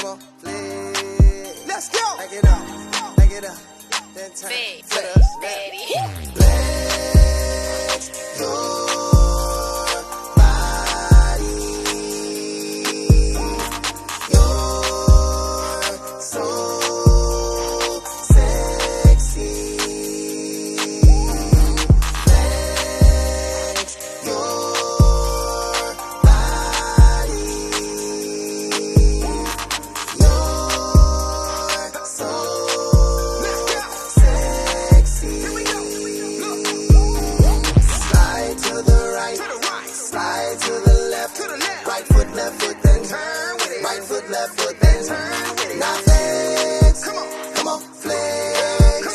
Come on, flex. Let's go. Back it up. Back it up. Then turn Big, to the daddy. flex your body. You're so sexy. Flex your body. You're so sexy. Slide to the right, slide to the left, right foot, left foot, then turn with it. Right foot, left foot, then turn with it. Now flex, come on, flex.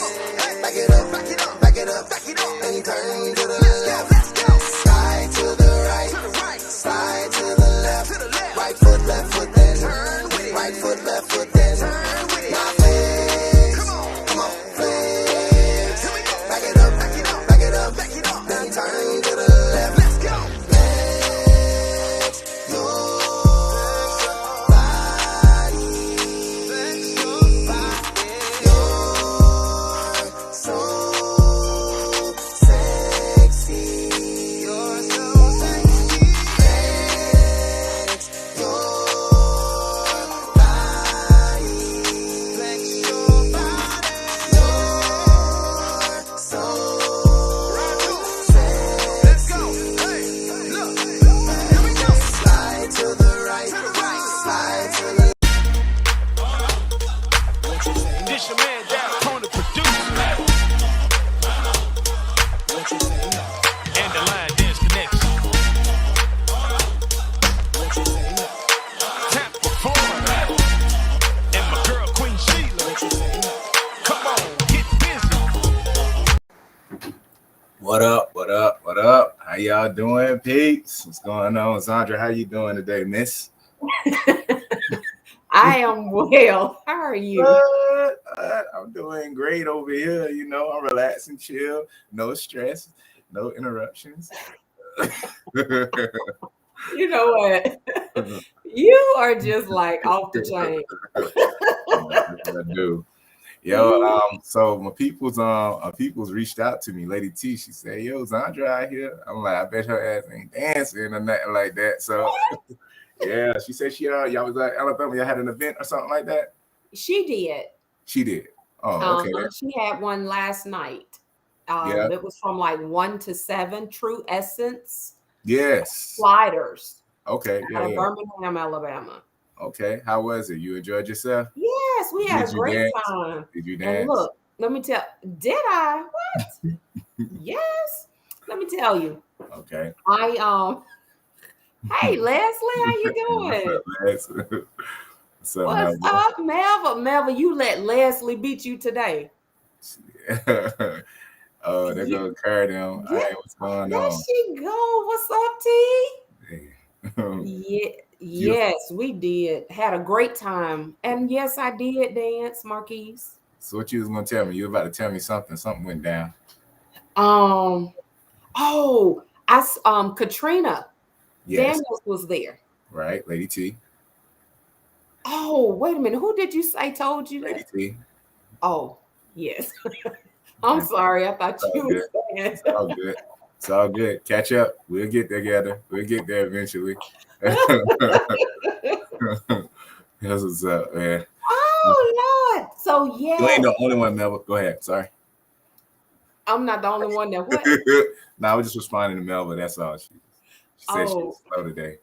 Back it up, back it up, back it up, back it up, then turn to the left. Slide to the right, slide to the left, right foot, left foot, then turn with it. Right foot, left foot, then turn with it. Now flex, come on, flex. Back it up, back it up, back it up, back it up, then turn to the left. Let's go. Flex your body. Flex your body. You're so sexy. You're so sexy. Flex your body. Flex your body. You're so sexy. Let's go. Hey, look. Here we go. Slide to the right. Slide to the This your man down Tony producer. And the line dance connection. Tap performer. And my girl Queen Sheila. Come on, get busy. What up? What up? What up? How y'all doing, peeps? What's going on, Zandra? How you doing today, miss? I am well. How are you? I'm doing great over here. You know, I'm relaxing, chill, no stress, no interruptions. You know what? You are just like off the chain. I do. Yo, so my people's reached out to me. Lady T, she said, "Yo, Zandra out here." I'm like, I bet her ass ain't dancing or nothing like that. So, yeah, she said y'all was at Alabama. Y'all had an event or something like that. She did. She did. Oh, okay. She had one last night. Yeah. It was from like 1 to 7. True Essence Yes. Sliders Okay. out of Yeah. Birmingham, Alabama. Okay. How was it? You enjoyed yourself? Yes, we had Did a you great dance? time. Did you And dance? look, let me tell. Did I? What? Yes. Let me tell you. Okay. Hey Leslie, how you doing? What's up, Les? What's up, What's Melvin? up, Melva? Melva, you let Leslie beat you today. Oh, they're gonna carry them. Yeah. Hey, what's going There on? she go. What's up, T? Hey. Yeah, yes, we did. Had a great time. And yes, I did dance, Marquise. So what you was gonna tell me? You were about to tell me something. Something went down. Katrina Yes. Daniels was there. Right, Lady T. Oh, wait a minute. Who did you say told you Lady that? T. Oh, yes. I'm sorry. I thought you were saying. It's all good. It's all good. Catch up. We'll get together. We'll get there eventually. That's what's up, man. Oh, Lord. So, yeah. You ain't the only one, Melvin. Go ahead. Sorry. I'm not the only one that what? No, I was just responding to Melvin. That's all. She said she was slow today.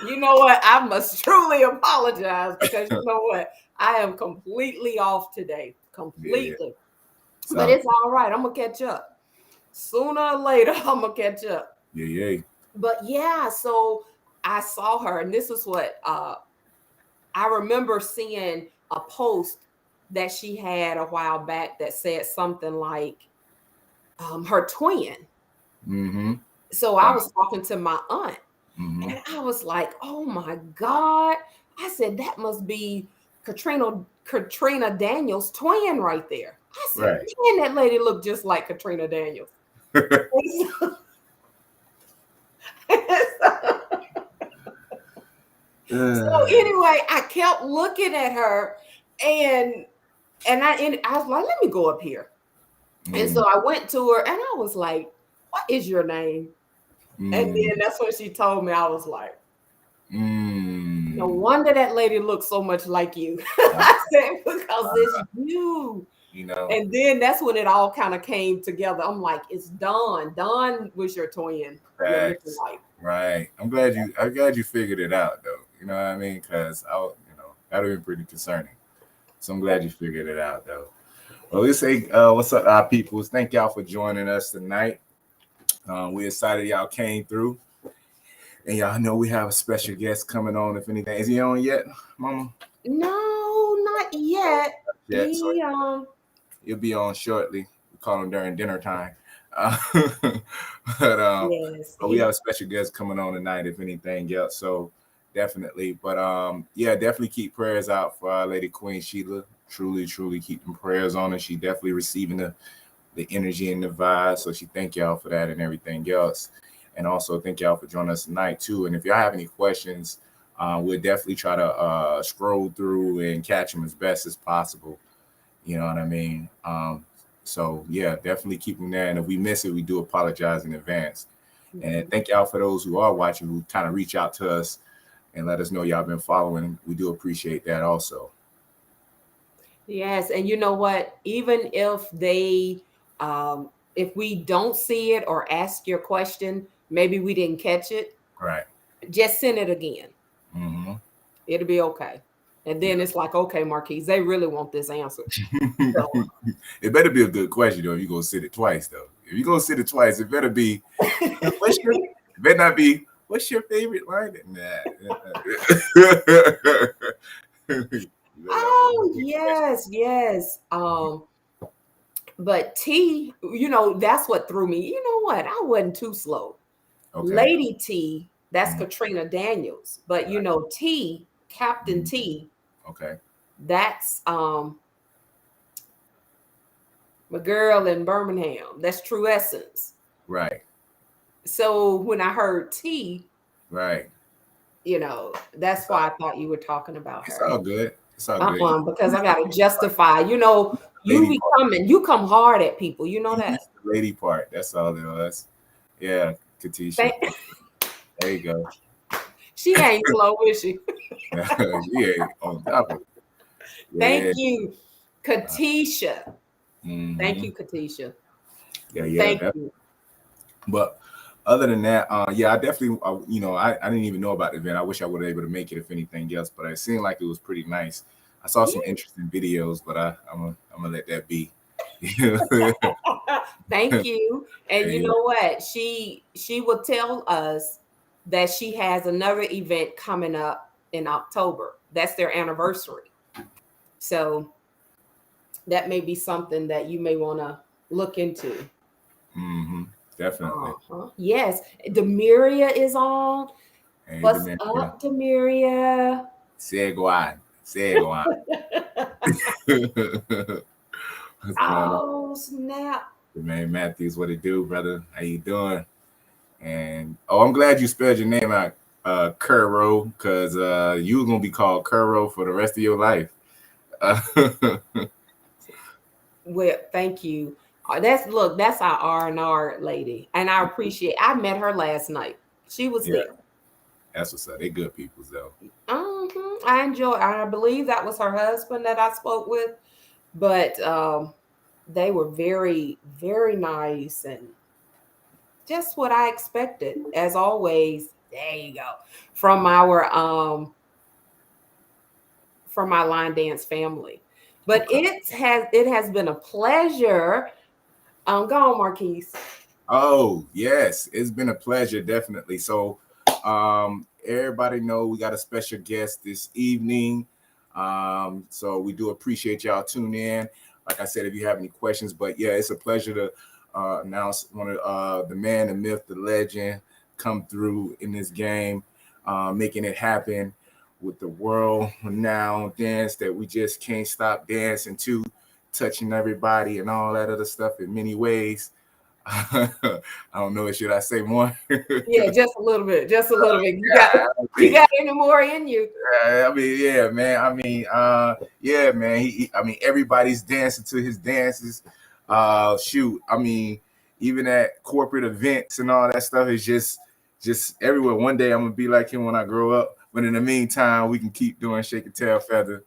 You know what? I must truly apologize because you know what? I am completely off today. Completely. Yeah. But it's all right. I'm going to catch up. Sooner or later, I'm going to catch up. Yeah. But yeah, so I saw her, and this is what I remember seeing a post that she had a while back that said something like her twin. Mm-hmm. So I was talking to my aunt, mm-hmm. and I was like, oh my God. I said, that must be Katrina Daniels' twin right there. I said, Right. Man, that lady looked just like Katrina Daniels. So anyway, I kept looking at her, and I was like, let me go up here. And so I went to her, and I was like, "What is your name?" And then that's when she told me. I was like, "No wonder that lady looks so much like you." I said, "Because it's you." You know, And then that's when it all kind of came together. I'm like, "It's Dawn. Dawn was your twin, your looking facts. like." Right. I'm glad you figured it out though. You know what I mean? Because that'd have been pretty concerning. So I'm glad you figured it out though. Well, let's say what's up, our peoples. Thank y'all for joining us tonight. We're excited y'all came through. And y'all know we have a special guest coming on. If anything, is he on yet, Mama? No, not yet. Yeah, so He he'll be on shortly. We call him during dinner time. Uh, but yes, but we have a special guest coming on tonight. If anything else, so definitely. But yeah, definitely keep prayers out for our Lady Queen Sheila. Truly, truly keeping prayers on her. She definitely receiving the energy and the vibe. So she thank y'all for that and everything else. And also thank y'all for joining us tonight too. And if y'all have any questions, we'll definitely try to scroll through and catch them as best as possible. You know what I mean? So yeah, definitely keep them there. And if we miss it, we do apologize in advance. And thank y'all for those who are watching, who kind of reach out to us and let us know y'all been following. We do appreciate that also. yes, and you know what? Even if we don't see it or ask your question, maybe we didn't catch it. Right. Just send it again. Mm-hmm. It'll be okay. And then it's like, okay, Marquise, they really want this answer. So, It better be a good question though. If you're gonna sit it twice though. If you're gonna sit it twice, it better be it better not be what's your favorite line? Nah. oh yes, yes. But T, that's what threw me. You know what? I wasn't too slow. Okay. Lady T, that's Mhm. Katrina Daniels. But T, Captain T, Okay. that's my girl in Birmingham. That's True Essence. Right. So when I heard T, Right. that's why I thought you were talking about It's her. all good. It's all good. Because I gotta justify. Lady part. You come hard at people. You know that. It's the lady part. That's all it was. Yeah, Katisha. Thank, There you go. she ain't slow, is she? Yeah, on top of it. Thank Yeah. you, Katisha. Thank Mm-hmm. you, Katisha. Yeah, yeah. Thank you. But other than that, yeah, I definitely, I didn't even know about the event. I wish I would have able to make it if anything else, but it seemed like it was pretty nice. I saw some Yeah. interesting videos, but I'm gonna let that be. Thank you. And you Yeah, know what? She will tell us that she has another event coming up in October. That's their anniversary. So that may be something that you may want to look into. mm-hmm, definitely. Yes, Demiria is on. Hey, What's Demetria, up, Demiria? say go on, say go on. What's going on, Oh, snap. man? Matthews, what it do, brother? How you doing? And I'm glad you spelled your name out, Curro, because you were gonna be called Curro for the rest of your life. Well, thank you. That's our R&R lady, and I appreciate. I met her last night. She was Yeah, there. that's what's up. They good peoples though. I enjoy. I believe that was her husband that I spoke with, but they were very, very nice and just what I expected. As always, there you go from my line dance family. But Okay. it has been a pleasure. Go on, Marquise. Oh yes, it's been a pleasure, definitely. So, everybody know we got a special guest this evening. So we do appreciate y'all tuning in. Like I said, if you have any questions, but yeah, it's a pleasure to announce one of the man, the myth, the legend come through in this game, making it happen with the world renowned dance that we just can't stop dancing to, touching everybody and all that other stuff in many ways. I don't know. Should I say more? Yeah, just a little bit. Just a little bit. You Yeah, got any more in you? I mean, yeah, man. Yeah, man. I mean, everybody's dancing to his dances. Shoot. I mean, even at corporate events and all that stuff is just everywhere. One day I'm gonna be like him when I grow up. But in the meantime, we can keep doing shake and tail feather.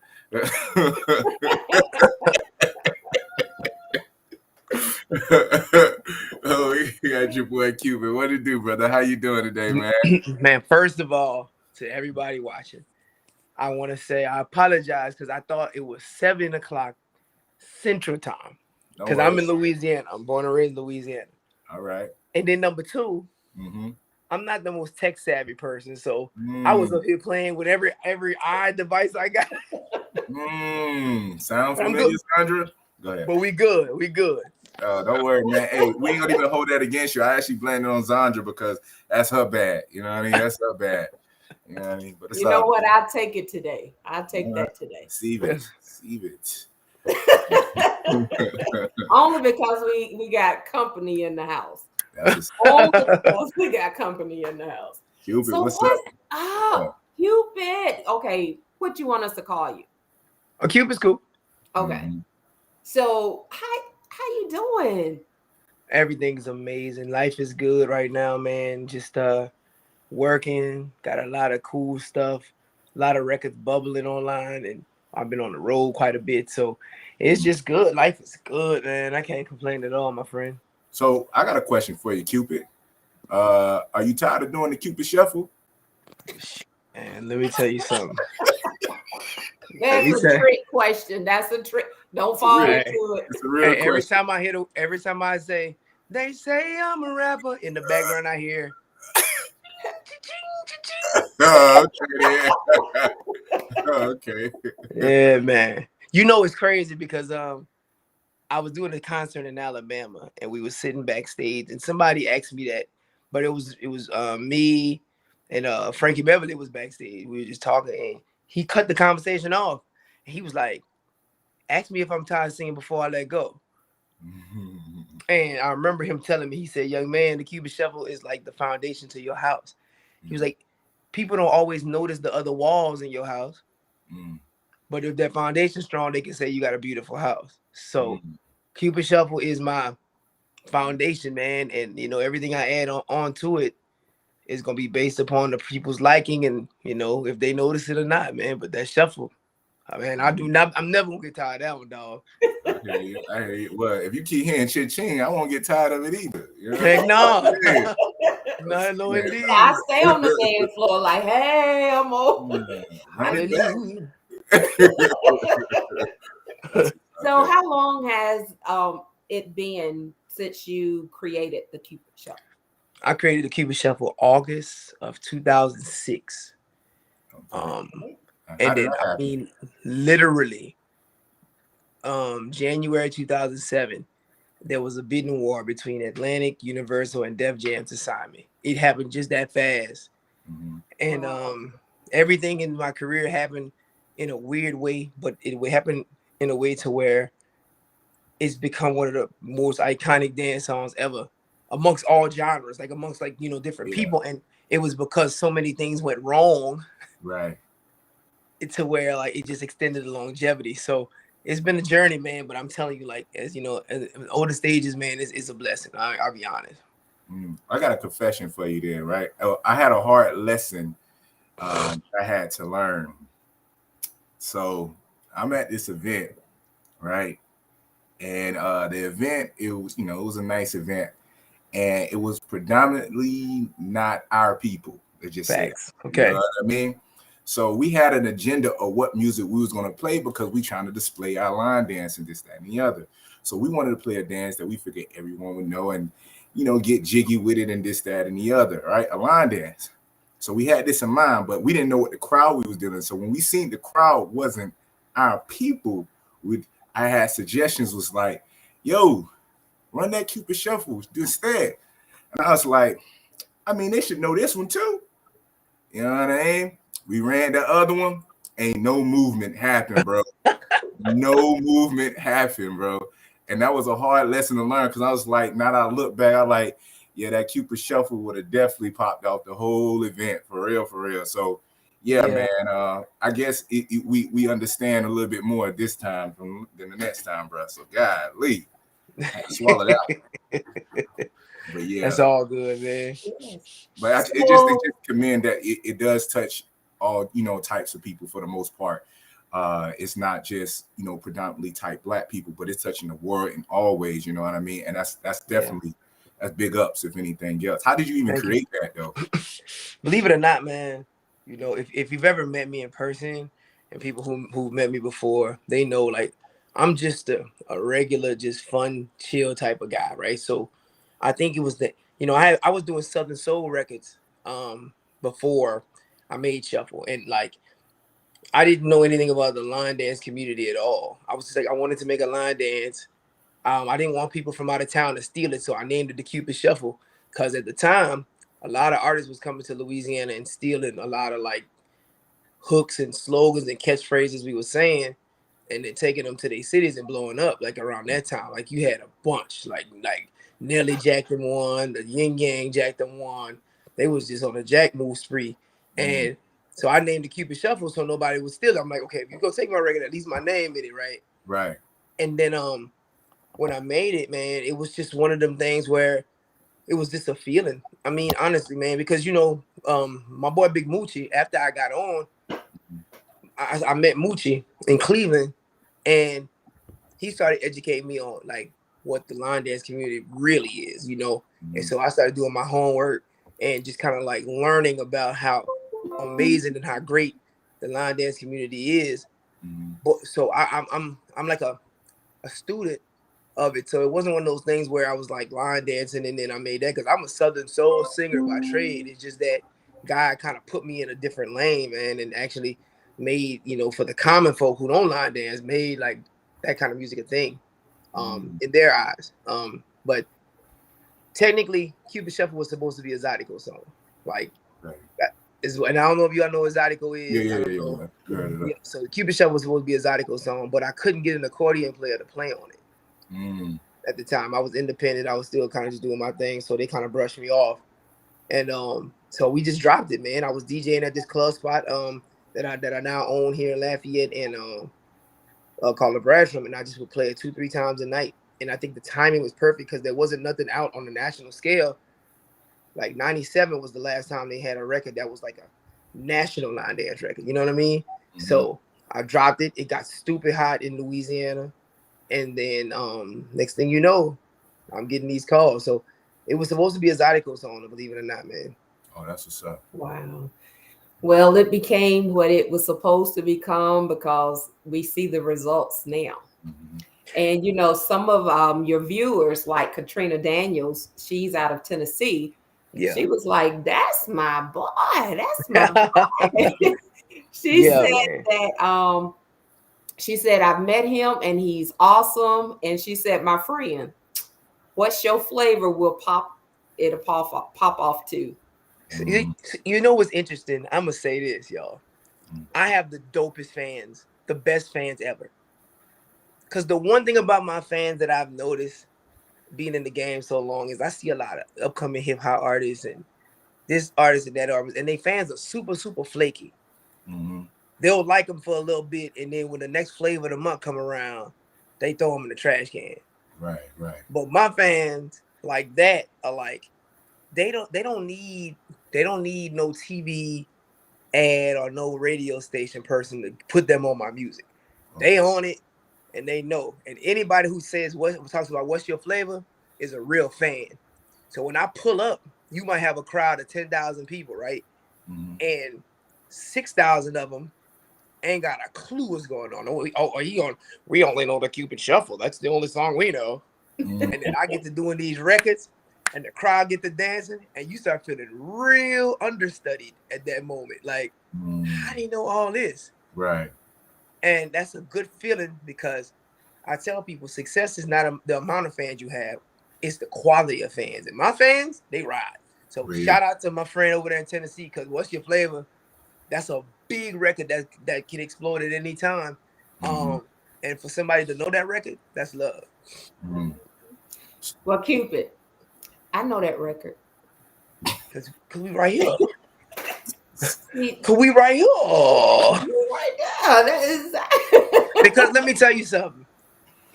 Oh, you got your boy Cupid. What it do, brother? How you doing today, man? Man, first of all, to everybody watching, I want to say I apologize because I thought it was 7 o'clock Central Time. No Because I'm in worries. Louisiana. I'm born and raised in Louisiana. All right. And then number two, Mm-hmm. I'm not the most tech savvy person, so I was up here playing with every device I got. Sound But I'm familiar, good. Sandra? Go ahead. But we good. We good. Don't worry, man. Hey, we ain't gonna even hold that against you. I actually blamed it on Sandra because that's her bad. You know what I mean? That's her bad. You know what I mean? But it's You know all what? good. I'll take it today. I'll take that today. Receive it. Receive it. Only because we got company in the house. That's Only because we got company in the house. Cupid. So What's what's up? Cupid? Okay, what you want us to call you? A Cupid's cool. Okay. Mhm. So how you doing? Everything's amazing. Life is good right now, man. Just working. Got a lot of cool stuff. A lot of records bubbling online, and I've been on the road quite a bit. So it's just good. Life is good, man. I can't complain at all, my friend. So I got a question for you, Cupid. Are you tired of doing the Cupid Shuffle? And let me tell you something. That's a trick question. That's a trick. Don't fall Hey, into it. It's a real question. every time I say, they say I'm a rapper, in the background I hear. Oh, okay, yeah. Okay. Yeah, man. You know it's crazy because I was doing a concert in Alabama and we were sitting backstage and somebody asked me that, but it was me and Frankie Beverly was backstage. We were just talking and he cut the conversation off. He was like, "Ask me if I'm tired of singing before I let go." And I remember him telling me, he said, "Young man, the Cupid Shuffle is like the foundation to your house." He was like, "People don't always notice the other walls in your house, but if that foundation's strong, they can say you got a beautiful house." So Cupid Shuffle is my foundation, man, and you know everything I add on to it is gonna be based upon the people's liking and you know if they notice it or not, man. But that shuffle, man, I'm never gonna get tired of that one, dog. I hear you. Well, if you keep hearing ching, I won't get tired of it either. You know? Heck no. No, indeed. I stay on the dance floor like, hey, I'm over. Hallelujah. So how long has it been since you created the Cupid Shuffle? I created the Cupid Shuffle August of 2006. And then I mean literally January 2007 there was a bidding war between Atlantic, Universal, and Def Jam to sign me. It happened just that fast. And everything in my career happened in a weird way, but it would happen in a way to where it's become one of the most iconic dance songs ever amongst all genres, like amongst like, you know, different people. And it was because so many things went wrong. Right. To where like it just extended the longevity. So it's been a journey, man. But I'm telling you, like, as you know, as older stages, man, it's a blessing. I'll be honest. I got a confession for you there, right? I had a hard lesson I had to learn. So I'm at this event, right? And the event, it was a nice event. And it was predominantly not our people. They just Facts. said, Okay. You know what I mean? So we had an agenda of what music we was going to play because we trying to display our line dance and this, that, and the other. So we wanted to play a dance that we figured everyone would know and, you know, get jiggy with it and this, that, and the other, right? A line dance. So we had this in mind, but we didn't know what the crowd we was doing. So when we seen the crowd wasn't our people, I had suggestions was like, yo, run that Cupid Shuffle instead. And I was like, I mean, they should know this one too. You know what I mean? We ran the other one. Ain't no movement happened, bro. No movement happened, bro. And that was a hard lesson to learn because I was like, now that I look back, I like, yeah, that Cupid Shuffle would have definitely popped off the whole event for real, for real. So, yeah, Yeah. man. I guess we understand a little bit more this time than the next time, bro. So, golly, I had to swallow that. But yeah, That's all good, man. Yes. but it just commend that it does touch all types of people for the most part. It's not just predominantly type Black people, but it's touching the world in all ways. You know what I mean? And that's definitely that's big ups if anything else. How did you even create that though? Believe it or not, man, if you've ever met me in person and people who met me before, they know like I'm just a regular, just fun, chill type of guy, right? So I think it was I was doing Southern Soul records before I made Shuffle, and like I didn't know anything about the line dance community at all. I was just like I wanted to make a line dance. I didn't want people from out of town to steal it, so I named it the Cupid Shuffle because at the time, a lot of artists was coming to Louisiana and stealing a lot of like hooks and slogans and catchphrases we were saying, and then taking them to their cities and blowing up. Like around that time, like you had a bunch, like Nelly jacked them one, the Yin Yang jacked them one. They was just on a jack move spree, and so I named the Cupid Shuffle so nobody would steal it. I'm like, okay, if you go take my record, at least my name in it, right? Right. And then when I made it, man, it was just one of them things where it was just a feeling. I mean, honestly, man, because my boy Big Moochie, after I got on, I met Moochie in Cleveland, and he started educating me on like what the line dance community really is, And so I started doing my homework and just kind of like learning about how amazing and how great the line dance community is. But so I'm like a student of it. So it wasn't one of those things where I was like line dancing and then I made that because I'm a Southern soul singer by trade. It's just that God kind of put me in a different lane, man, and actually made, for the common folk who don't line dance, made like that kind of music a thing in their eyes. But technically, Cupid Shuffle was supposed to be a Zydeco song. Like, that is, and I don't know if y'all know what Zydeco is. I don't know. Yeah, so Cupid Shuffle was supposed to be a Zydeco song, but I couldn't get an accordion player to play on it. At the time, I was independent. I was still kind of just doing my thing, so they kind of brushed me off. And so we just dropped it, man. I was DJing at this club spot that I now own here in Lafayette and called the Brass Room, and I just would play it 2-3 times a night. And I think the timing was perfect because there wasn't nothing out on the national scale. Like 97 was the last time they had a record that was like a national line dance record. You know what I mean? So I dropped it. It got stupid hot in Louisiana. And then next thing you know, I'm getting these calls. So it was supposed to be a Zydeco song, believe it or not, man. Oh, that's what's up. Wow. Well, it became what it was supposed to become because we see the results now. And some of your viewers, like Katrina Daniels, she's out of Tennessee. Yeah. She was like, "That's my boy. That's my boy." She said that she said, "I've met him and he's awesome." And she said, "My friend, what's your flavor will pop off to?" You know what's interesting? I'm gonna say this, y'all. I have the dopest fans, the best fans ever. Because the one thing about my fans that I've noticed being in the game so long is I see a lot of upcoming hip hop artists and this artist and that artist, and they fans are super, super flaky. They'll like them for a little bit, and then when the next flavor of the month come around, they throw them in the trash can. Right. But my fans like that are like, they don't need no TV ad or no radio station person to put them on my music. They own it and they know. And anybody who says talks about what's your flavor is a real fan. So when I pull up, you might have a crowd of 10,000 people, right? And 6,000 of them ain't got a clue what's going on. We only know the Cupid Shuffle. That's the only song we know. And then I get to doing these records and the crowd get to dancing and you start feeling real understudied at that moment. Like, how do you know all this? Right. And that's a good feeling because I tell people success is not the amount of fans you have. It's the quality of fans. And my fans, they ride. So shout out to my friend over there in Tennessee because What's Your Flavor? That's a big record that can explode at any time. And for somebody to know that record, that's love. Mm. Well, Cupid, I know that record. Cause we right here. See, Cause we right here. you right there. That is. Because let me tell you something.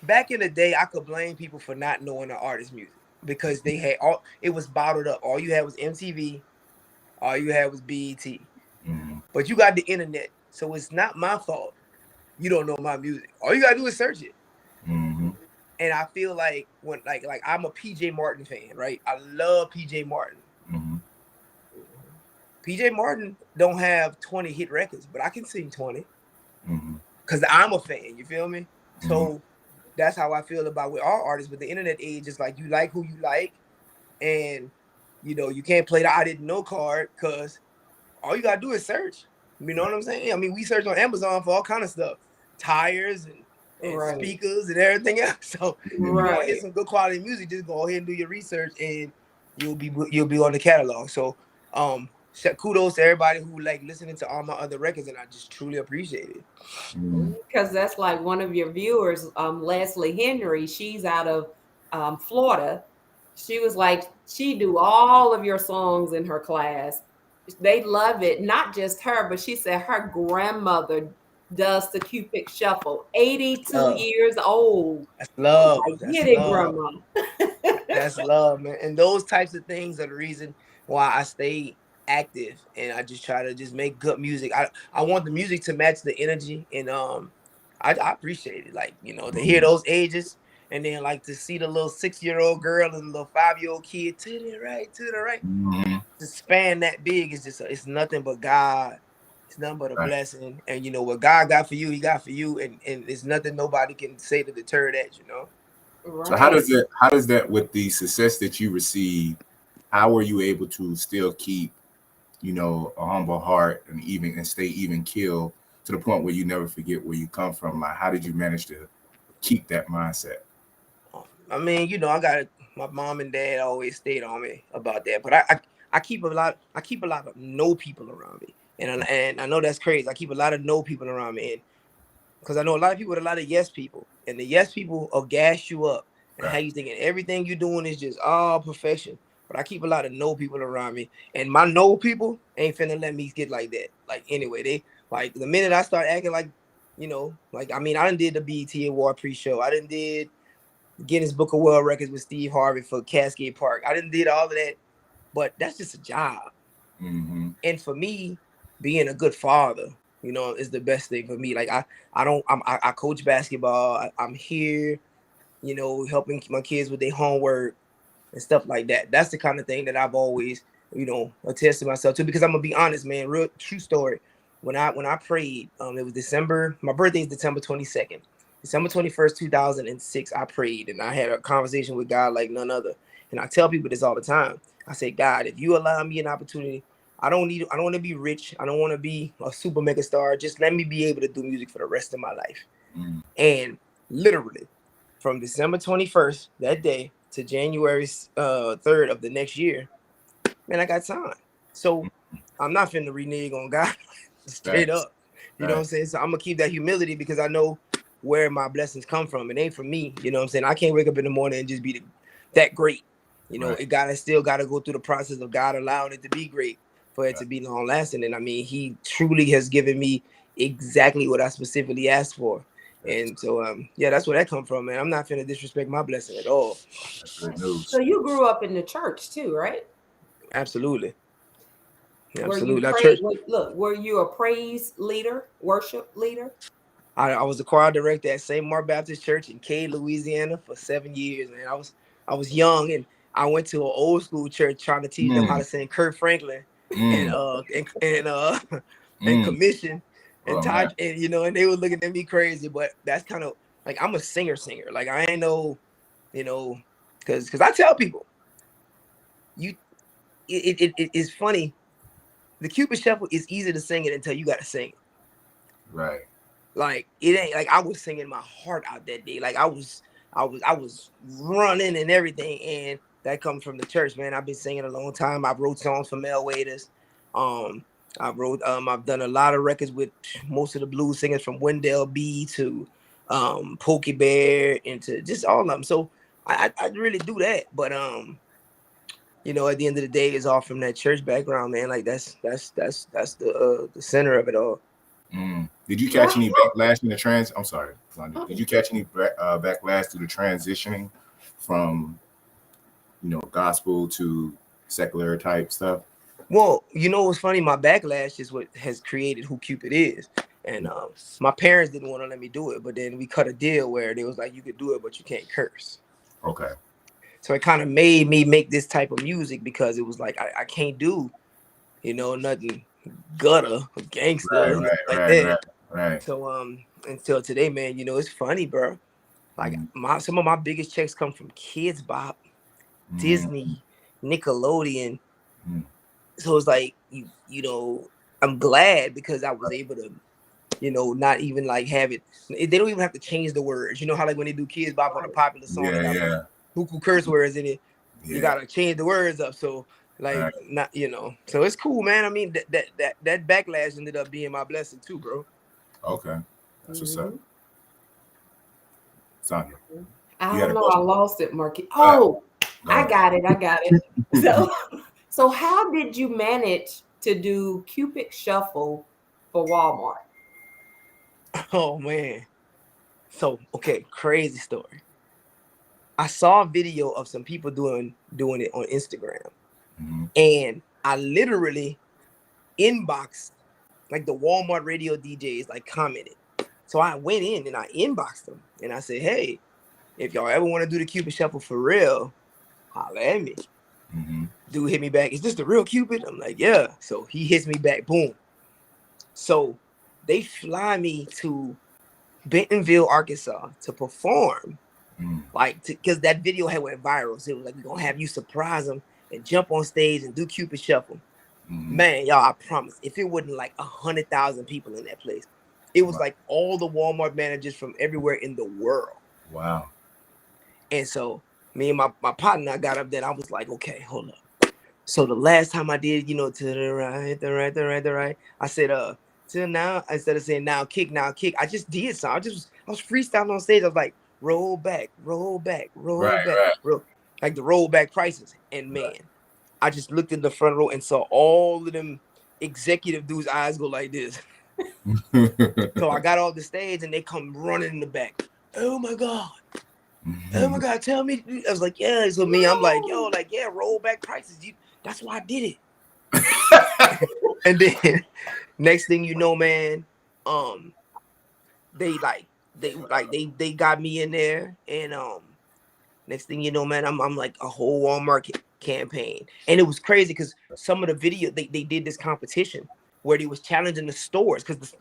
Back in the day, I could blame people for not knowing the artist music because they had all. It was bottled up. All you had was MTV. All you had was BET. Mm. But you got the internet, so it's not my fault. You don't know my music. All you gotta do is search it. Mm-hmm. And I feel like when like I'm a PJ Martin fan, right? I love PJ Martin. Mm-hmm. PJ Martin don't have 20 hit records, but I can sing 20 Mm-hmm. because I'm a fan. You feel me? Mm-hmm. So that's how I feel about with all artists. But the internet age is like you like who you like, and you can't play the I didn't know card because all you gotta do is search. You know what I'm saying? I mean, we search on Amazon for all kind of stuff, tires and Right. speakers and everything else. So if you want to hear Right. some good quality music, just go ahead and do your research, and you'll be on the catalog. So kudos to everybody who like listening to all my other records, and I just truly appreciate it. Mm-hmm. Because that's like one of your viewers, Leslie Henry. She's out of Florida. She was like, she do all of your songs in her class. They love it. Not just her, but she said her grandmother does the Cupid Shuffle. 82 Love. years old. That's I'm love. like, That's get it, love. grandma. That's love, man. And those types of things are the reason why I stay active and I just try to just make good music. I want the music to match the energy, and I appreciate it. Like, to hear those ages, and then like to see the little 6-year-old girl and the little 5-year-old kid to the right, to the right. Mm-hmm. To span that big is just it's nothing but God. It's nothing but a Right. blessing. And what God got for you, he got for you. And it's nothing nobody can say to deter that. So how Right. does that with the success that you receive, how were you able to still keep, a humble heart and stay even keel to the point where you never forget where you come from? Like, how did you manage to keep that mindset? I mean, I got my mom and dad always stayed on me about that, but I keep a lot of no people around me, and I know that's crazy. I keep a lot of no people around me, and because I know a lot of people with a lot of yes people, and the yes people will gas you up and Right. how you thinking everything you're doing is just all perfection. But I keep a lot of no people around me, and my no people ain't finna let me get like that. Like anyway, they like the minute I start acting like, like I mean, I done did the BET Award pre-show. I done did Guinness Book of World Records with Steve Harvey for Cascade Park. I didn't did all of that, but that's just a job. Mm-hmm. And for me, being a good father, is the best thing for me. Like I coach basketball. I'm here, helping my kids with their homework and stuff like that. That's the kind of thing that I've always, attested myself to. Because I'm gonna be honest, man, real true story. When I prayed, it was December. My birthday is December 22nd. December 21st, 2006, I prayed and I had a conversation with God like none other. And I tell people this all the time. I say, God, if you allow me an opportunity, I don't want to be rich. I don't want to be a super mega star. Just let me be able to do music for the rest of my life. Mm-hmm. And literally from December 21st, that day, to January 3rd of the next year, man, I got signed. So I'm not finna renege on God straight Facts. up. You know what I'm saying? So I'm gonna keep that humility because I know where my blessings come from. It ain't from me. You know what I'm saying? I can't wake up in the morning and just be that great. Right. It still gotta go through the process of God allowing it to be great for it to be long lasting. And I mean, he truly has given me exactly what I specifically asked for. And so yeah, that's where that come from, man. I'm not finna disrespect my blessing at all. That's good news. So you grew up in the church too, right? Absolutely. Were you Absolutely. Our pray? church, Look, were you a praise leader, worship leader? I was a choir director at St. Mark Baptist Church in Cade, Louisiana for 7 years, man. I was young and I went to an old school church trying to teach them how Mm, to sing Kurt Franklin and mm, and mm. commission and Oh man. Todd, and and they were looking at me crazy, but that's kind of like I'm a singer. Like I ain't no, because I tell people you it is funny. The Cupid Shuffle is easy to sing it until you got to sing it. Right. Like it ain't like I was singing my heart out that day. Like I was running and everything, and that comes from the church, man. I've been singing a long time. I wrote songs for Mel Waiters. Um, I've done a lot of records with most of the blues singers from Wendell B to Pokey Bear, into just all of them. So I really do that. But you know, at the end of the day, it's all from that church background, man. Like that's the center of it all. Did you Well, catch any backlash in the trans? I'm sorry, Lonnie. Did you catch any backlash to the transitioning from, you know, gospel to secular type stuff? Well, you know what's funny? My backlash is what has created who Cupid is. And my parents didn't want to let me do it, but then we cut a deal where they was like, you could do it, but you can't curse. Okay. So it kind of made me make this type of music because it was like I can't do, you know, nothing gutter or gangster or nothing like that. Right. So until today, man, you know, it's funny, bro. Like some of my biggest checks come from Kids Bop, Disney, Nickelodeon. So it's like you know, I'm glad because I was able to, you know, not even like have it. They don't even have to change the words. You know how like when they do Kids Bop on a popular song, they got buku curse words in it. You gotta change the words up. So like not, you know. So it's cool, man. I mean that backlash ended up being my blessing too, bro. Okay. That's what's up. Sonya. I don't know. I lost it, Marky. Oh, I got it. So how did you manage to do Cupid Shuffle for Walmart? Oh man. So okay, crazy story. I saw a video of some people doing it on Instagram, and I literally inboxed like the Walmart radio DJs, like commented. So I went in and I inboxed them and I said, hey, if y'all ever want to do the Cupid Shuffle for real, holla at me. Dude hit me back. Is this the real Cupid? I'm like, yeah. So he hits me back. Boom. So they fly me to Bentonville, Arkansas to perform. Like, because that video had went viral. So it was like, we're going to have you surprise them and jump on stage and do Cupid Shuffle. Man, y'all, I promise, if it wasn't like 100,000 people in that place, it was like all the Walmart managers from everywhere in the world. Wow. And so me and my partner got up there. I was like, okay, hold up. So the last time I did, you know, to the right, the right, I said, to now, instead of saying now kick, I just did something. I was freestyling on stage. I was like, roll back, roll like the roll back prices. And man, I just looked in the front row and saw all of them executive dudes' eyes go like this. So I got off the stage and they come running in the back. Oh my God. Oh my God, tell me. I was like, yeah. So me, I'm like, yo, like, yeah, roll back prices. That's why I did it. And then next thing you know, man, they got me in there, and next thing you know, man, I'm like a whole Walmart campaign. And it was crazy because some of the video they did this competition where they was challenging the stores because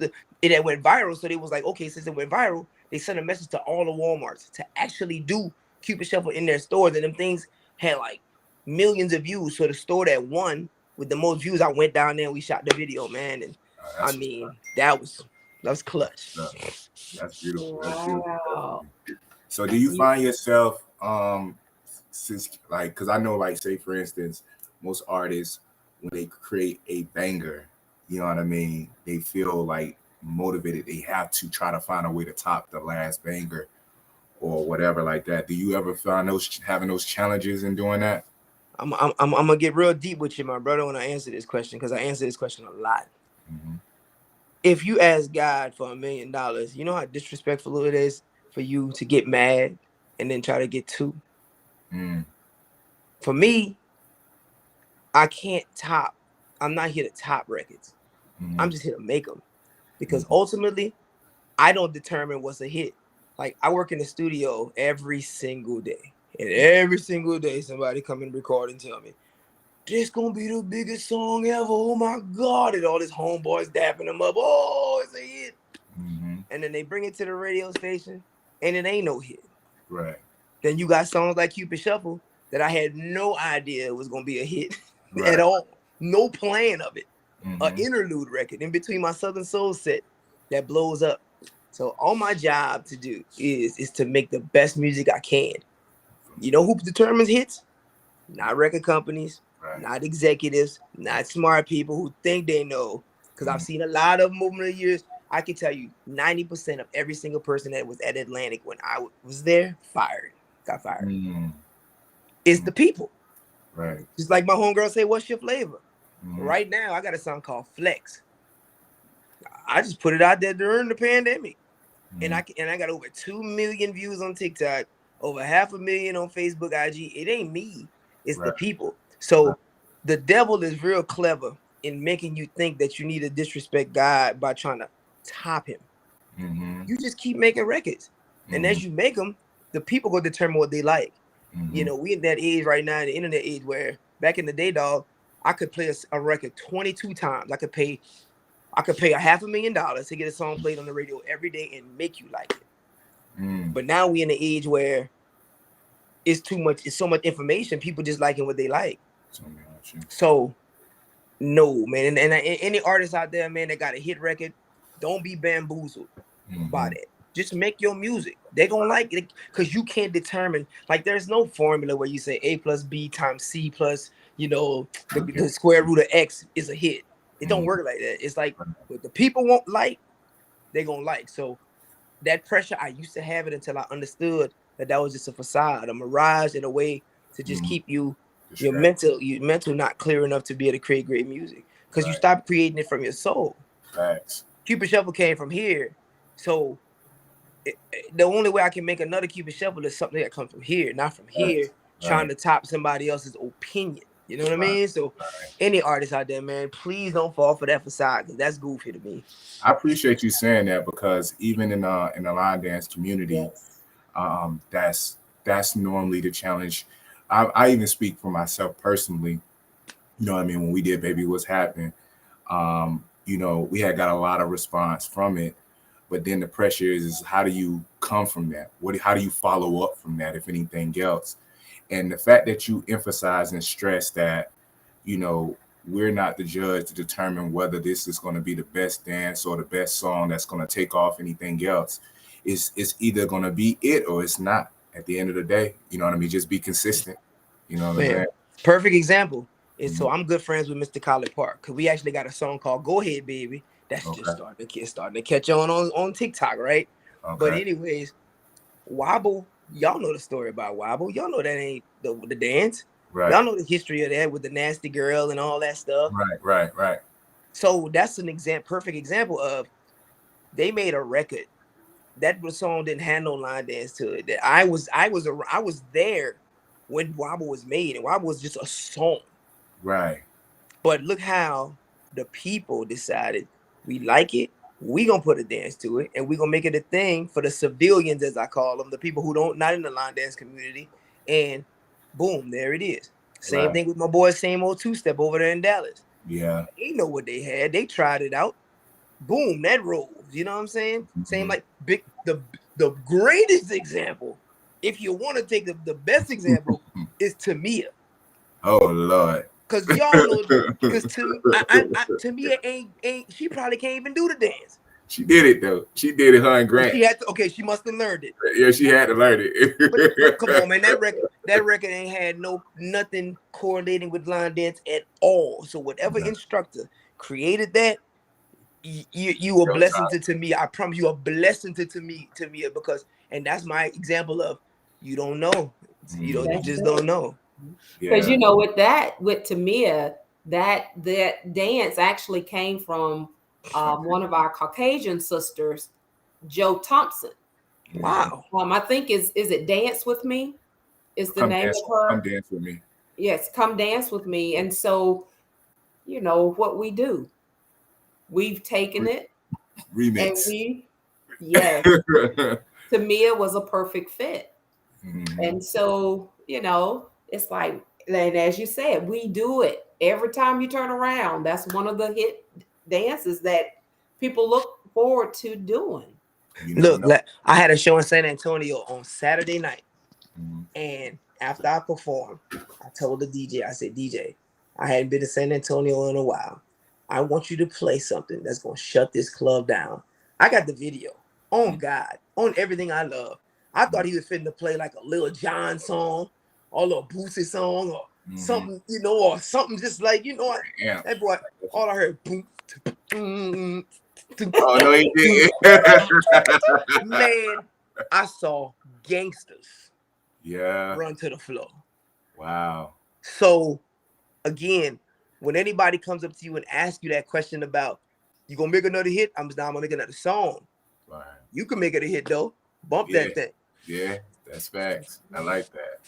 it had went viral. So they was like, okay, since it went viral, they sent a message to all the Walmarts to actually do Cupid Shuffle in their stores, and them things had like millions of views. So the store that won with the most views, I went down there and we shot the video, man. And I mean, that was clutch. That's beautiful. That's Wow. beautiful. So do you find yourself since like, because I know, like, say for instance, most artists when they create a banger, you know what I mean, they feel like motivated. They have to try to find a way to top the last banger or whatever like that. Do you ever find having those challenges in doing that? I'm gonna get real deep with you, my brother, when I answer this question, because I answer this question a lot. If you ask God for $1 million, you know how disrespectful it is for you to get mad and then try to get two. For me, I can't top. I'm not here to top records. I'm just here to make them, because ultimately, I don't determine what's a hit. Like, I work in the studio every single day, and every single day somebody come and record and tell me, this gonna be the biggest song ever. Oh my God. And all these homeboys dapping them up. Oh, it's a hit. And then they bring it to the radio station and it ain't no hit. Right. Then you got songs like Cupid Shuffle that I had no idea was gonna be a hit at all. No plan of it. An interlude record in between my Southern Soul set that blows up. So all my job to do is to make the best music I can. You know who determines hits? Not record companies, not executives, not smart people who think they know. Because I've seen a lot of them over the years. I can tell you 90% of every single person that was at Atlantic when I was there got fired. It's the people. Right. Just like my homegirl say, what's your flavor? Mhm. Right now, I got a song called Flex. I just put it out there during the pandemic. And I got over 2 million views on TikTok, over 500,000 on Facebook, IG. It ain't me, it's the Right. people. So the devil is real clever in making you think that you need to disrespect God by trying to top him. You just keep making records, and as you make them, the people go determine what they like. You know, we in that age right now, the internet age, where back in the day, dog, I could play a record 22 times. I could pay $500,000 to get a song played on the radio every day and make you like it. But now we in the age where it's too much, it's so much information, people just liking what they like. So no, man. And any artist out there, man, that got a hit record, don't be bamboozled by that. Just make your music. They're gonna like it because you can't determine, like, there's no formula where you say A plus B times C plus, the square root of X is a hit. It don't work like that. It's like what the people won't like, they're gonna like. So that pressure, I used to have it until I understood that was just a facade, a mirage, in a way to just keep your mental not clear enough to be able to create great music. Because you stop creating it from your soul. Facts. Cupid Shuffle came from here. So the only way I can make another Cupid Shuffle is something that comes from here, not from here, trying to top somebody else's opinion. You know what I mean? So any artist out there, man, please don't fall for that facade, because that's goofy to me. I appreciate you saying that, because even in the line dance community, that's normally the challenge. I even speak for myself personally. You know what I mean? When we did Baby What's Happening, we had got a lot of response from it. But then the pressure is how do you come from that? How do you follow up from that, if anything else? And the fact that you emphasize and stress that, we're not the judge to determine whether this is going to be the best dance or the best song that's going to take off anything else. It's either going to be it or it's not. At the end of the day, you know what I mean? Just be consistent. You know what I'm saying? Perfect example is, so I'm good friends with Mr. College Park, because we actually got a song called Go Ahead Baby that's just starting to catch on TikTok, right? But anyways, Wobble, y'all know the story about Wobble. Y'all know that ain't the dance. Right. Y'all know the history of that with the nasty girl and all that stuff. Right. So that's an perfect example of, they made a record. That song didn't have no line dance to it. That I was there when Wobble was made, and Wobble was just a song. Right. But look how the people decided, we like it, we gonna put a dance to it, and we gonna make it a thing for the civilians, as I call them, the people who not in the line dance community. And boom, there it is. Same thing with my boys, Same Old Two-Step over there in Dallas. Yeah. They know what they had. They tried it out. Boom, that rolls. You know what I'm saying? Same like the greatest example, if you want to take the best example, is Tamia. Oh Lord. Because y'all know, because Tamia ain't she probably can't even do the dance. She did it though. She did it, her and Grant. She had to, she must have learned it. Yeah, she had to learn it. but come on, man, that record ain't had nothing correlating with line dance at all. So whatever instructor created that, you a blessing to me. I promise you, a blessing to me, because, and that's my example of, you don't know. You just don't know. Because with Tamia, that dance actually came from one of our Caucasian sisters, Joe Thompson. Wow. I think is it Dance With Me? Is the name of her? Come Dance With Me. Yes, Come Dance With Me. And so, what we do, we've taken it. Remix. And Tamia was a perfect fit. And so, it's like, and as you said, we do it every time you turn around. That's one of the hit dances that people look forward to doing. Look, I had a show in San Antonio on Saturday night. And after I performed, I told the DJ, I said, DJ, I hadn't been to San Antonio in a while. I want you to play something that's going to shut this club down. I got the video on God, on everything I love. I thought he was fitting to play like a Lil Jon song, or a little Boosie song, or something, or something just like, that boy, all I heard, boom, Oh no, he did. Man, I saw gangsters Yeah. run to the floor. Wow. So again, when anybody comes up to you and asks you that question about you gonna make another hit, I'm gonna make another song. Right. You can make it a hit though. Bump Yeah. that thing. Yeah. That's facts. I like that.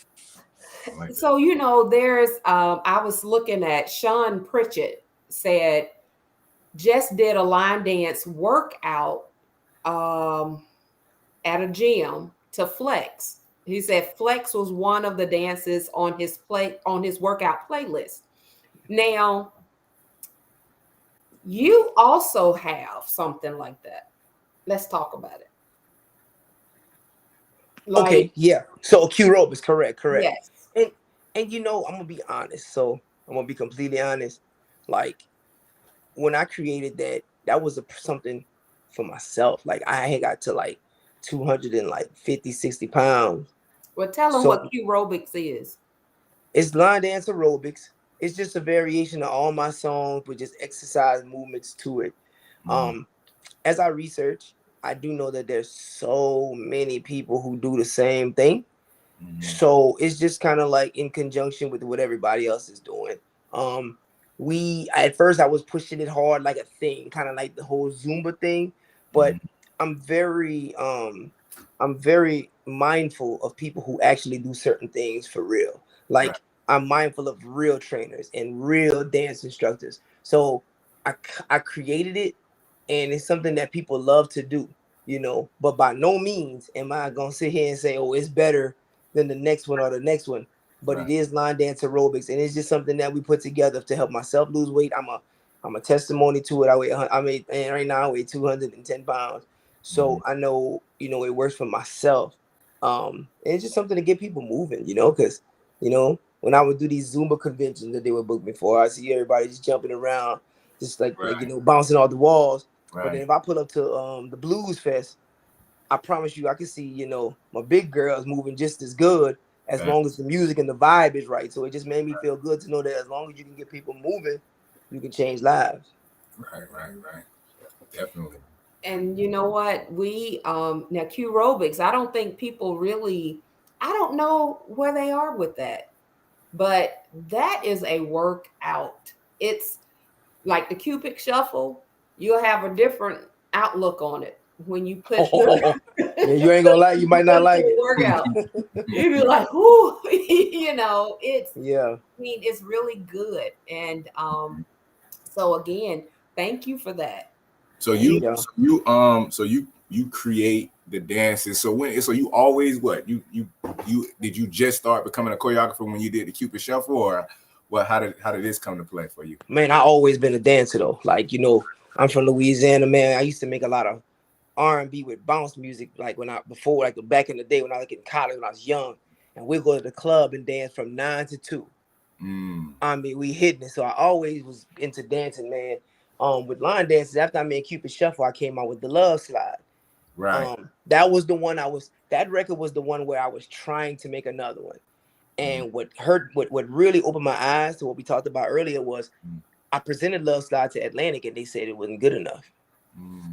I like that. So, there's, I was looking at Sean Pritchett said, just did a line dance workout at a gym to flex. He said flex was one of the dances on his workout playlist. Now, you also have something like that. Let's talk about it. Okay, yeah. So Q rope is correct. Yes. And I'm gonna be honest. So I'm gonna be completely honest. Like when I created that, that was something for myself. Like I had got to like 250, 60 pounds. Well, tell them So what aerobics is. it's line dance aerobics. It's just a variation of all my songs with just exercise movements to it. As I research, I do know that there's so many people who do the same thing. So it's just kind of like in conjunction with what everybody else is doing. We at first I was pushing it hard like a thing, kind of like the whole Zumba thing, but I'm very mindful of people who actually do certain things for real. Like Right. I'm mindful of real trainers and real dance instructors. So I created it, and it's something that people love to do, but by no means am I gonna sit here and say, oh, it's better than the next one or the next one. But Right. it is line dance aerobics, and it's just something that we put together to help myself lose weight. I'm a testimony to it. And right now I weigh 210 pounds. So I know, it works for myself. It's just something to get people moving, because, when I would do these Zumba conventions that they would book me for, I see everybody just jumping around, just like Right. bouncing off the walls. But then Right. if I pull up to the Blues Fest, I promise you, I can see, my big girls moving just as good as long as the music and the vibe is right. So it just made me feel good to know that as long as you can get people moving, you can change lives. Right. Definitely. And you know what? We now aerobics, I don't think people really, I don't know where they are with that, but that is a workout. It's like the Cupid shuffle, you'll have a different outlook on it when you push Yeah, you ain't gonna like, you might not like it. workout. You be like, whoo, it's, Yeah. I mean, it's really good. And so again, thank you for that. So There you you, go. so you, so you create the dances. So you always what you did you just start becoming a choreographer when you did the Cupid Shuffle, or what? How did this come to play for you? Man, I always been a dancer though. Like, I'm from Louisiana, man. I used to make a lot of R&B with bounce music, like back in the day when I was in college when I was young, and we'd go to the club and dance from 9 to 2. I mean, we hitting it. So I always was into dancing, man. With line dances, after I made Cupid Shuffle, I came out with the Love Slide. Right. That was the one that record was the one where I was trying to make another one. And what really opened my eyes to what we talked about earlier was I presented Love Slide to Atlantic and they said it wasn't good enough.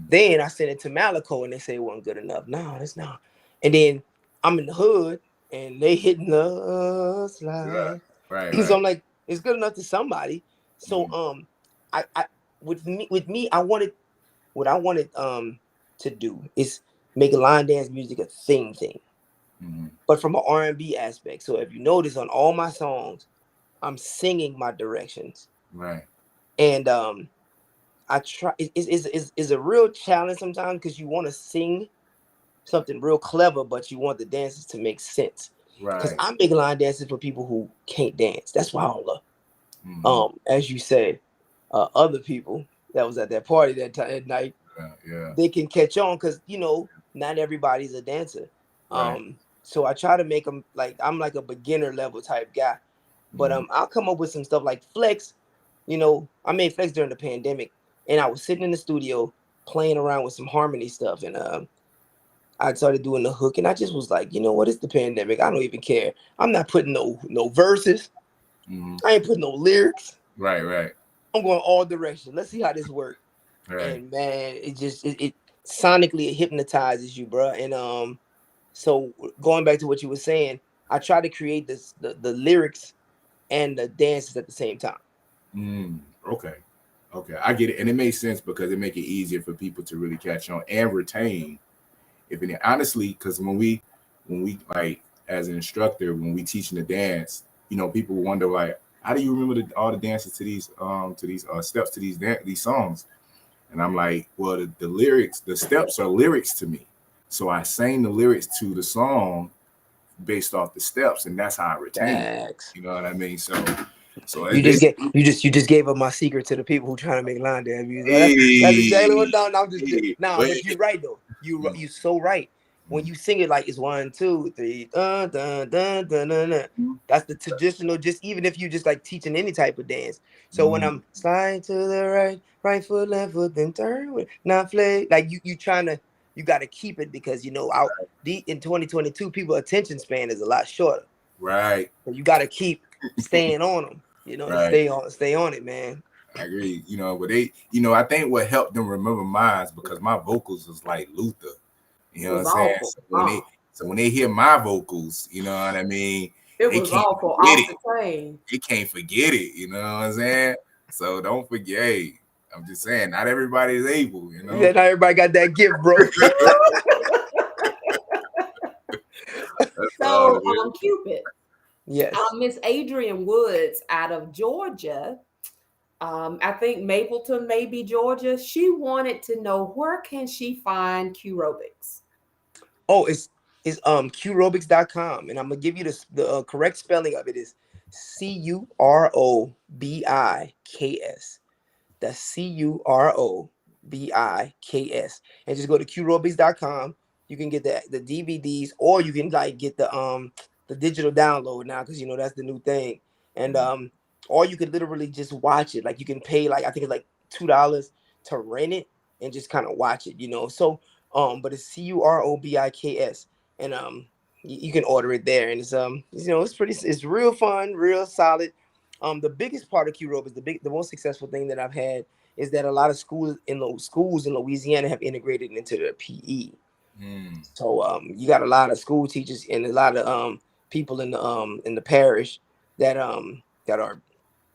Then I sent it to Malico and they said it wasn't good enough. No, it's not. And then I'm in the hood and they hitting Love Slide. Right. So I'm like, it's good enough to somebody. So I with me, I wanted what I wanted to do is make line dance music a thing, but from an R&B aspect. So if you notice on all my songs, I'm singing my directions. Right. And I try. It's a real challenge sometimes because you want to sing something real clever, but you want the dances to make sense. Because Right. I'm making line dances for people who can't dance. That's why all the as you said, other people that was at that party that time at night, they can catch on because not everybody's a dancer. Right. So I try to make them like I'm like a beginner level type guy, but I'll come up with some stuff like flex. I made flex during the pandemic, and I was sitting in the studio playing around with some harmony stuff, and I started doing the hook, and I just was like, you know what? It's the pandemic. I don't even care. I'm not putting no verses. I ain't putting no lyrics. Right. I'm going all directions. Let's see how this works. Right. and man, it sonically it hypnotizes you, bro. And so going back to what you were saying, I try to create the lyrics and the dances at the same time. Okay. Okay. I get it. And it makes sense because it make it easier for people to really catch on and retain. If any honestly, because when we like as an instructor, when we teaching the dance, people wonder like, how do you remember all the dances to these steps to these songs? And I'm like, well, the lyrics, the steps are lyrics to me. So I sang the lyrics to the song based off the steps, and that's how I retain it. Facts. You know what I mean? So You it's just gave up my secret to the people who trying to make line dance music. That's exactly what. hey, No, I'm just hey, nah, but but you're right though. You so right. When you sing it like it's 1, 2, 3, dun, dun, dun, dun, dun, dun. That's the traditional. Just even if you just like teaching any type of dance. So when I'm slide to the right, right foot, left foot, then turn with not flag. Like you trying to, you got to keep it because out in 2022, people attention span is a lot shorter. right, So you got to keep staying on them. And right. stay on it, man. I agree. But I think what helped them remember mine is because my vocals was like Luther. You It know what I'm was saying? awful. So when they hear my vocals, you know what I mean, It they was can't awful, forget off it. the chain. They can't forget it. You know what I'm saying? So don't forget. Hey, I'm just saying, not everybody is able. Yeah, not everybody got that gift, bro. That's all So, it is. Cupid, Yes. Miss Adrian Woods out of Georgia, I think Mapleton, maybe Georgia. She wanted to know where can she find Curobics. Oh, it's qrobics.com, and I'm gonna give you the correct spelling of it is CUROBIKS. That's CUROBIKS. And just go to qrobics.com. You can get the DVDs, or you can like get the digital download now, because that's the new thing. And or you could literally just watch it. Like you can pay like I think it's like $2 to rent it and just kind of watch it. So but it's CUROBIKS. And you can order it there, and it's real fun, real solid. The biggest part of Q Rope is the most successful thing that I've had is that a lot of schools in Louisiana have integrated into their PE. So you got a lot of school teachers and a lot of people in the parish that are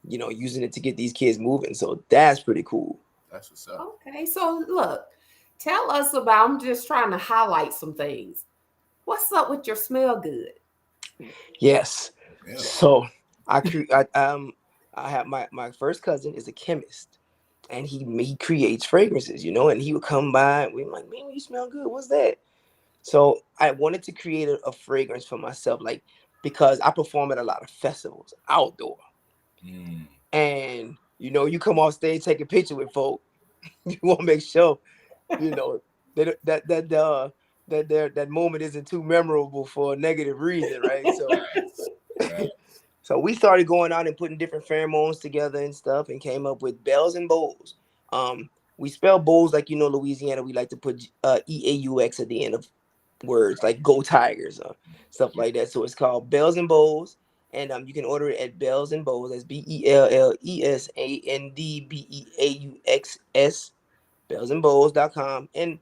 using it to get these kids moving. So that's pretty cool. That's what's up. Okay, so look, tell us about. I'm just trying to highlight some things. What's up with your smell good? Yes. Yeah. So I have my first cousin is a chemist, and he creates fragrances, and he would come by and we're like, man, you smell good. What's that? So I wanted to create a fragrance for myself, like because I perform at a lot of festivals outdoor, and you come off stage, take a picture with folk. You want to make sure that that moment isn't too memorable for a negative reason, right? So Right. so we started going out and putting different pheromones together and stuff, and came up with bells and bowls. We spell bowls like Louisiana. We like to put EAUX at the end of words like "Go Tigers" or stuff like that. So it's called Bells and Bowls, and you can order it at Bells and Bowls. That's BELLESANDBEAUXS. Bellsandbowls.com. And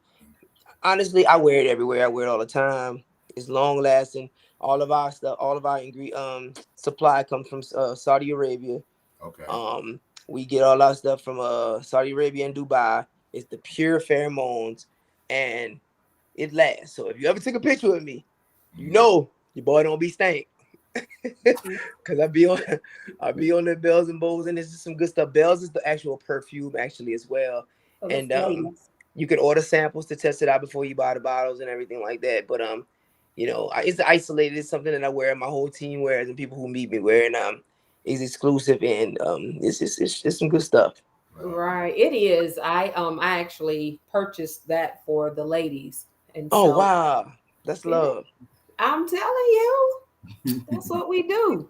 honestly, I wear it everywhere. I wear it all the time. It's long lasting. All of our stuff, all of our supply comes from Saudi Arabia. Okay. We get all our stuff from Saudi Arabia and Dubai. It's the pure pheromones, and it lasts. So if you ever took a picture with me, your boy don't be stank. Cause I be on the Bells and Bowls, and this is some good stuff. Bells is the actual perfume actually as well. For the And flavors. you can order samples to test it out before you buy the bottles and everything like that. But it's isolated. It's something that I wear, my whole team wears, and people who meet me wear, and it's exclusive, and it's some good stuff. Right, it is. I actually purchased that for the ladies, and Oh so wow, that's love. I'm telling you, that's what we do.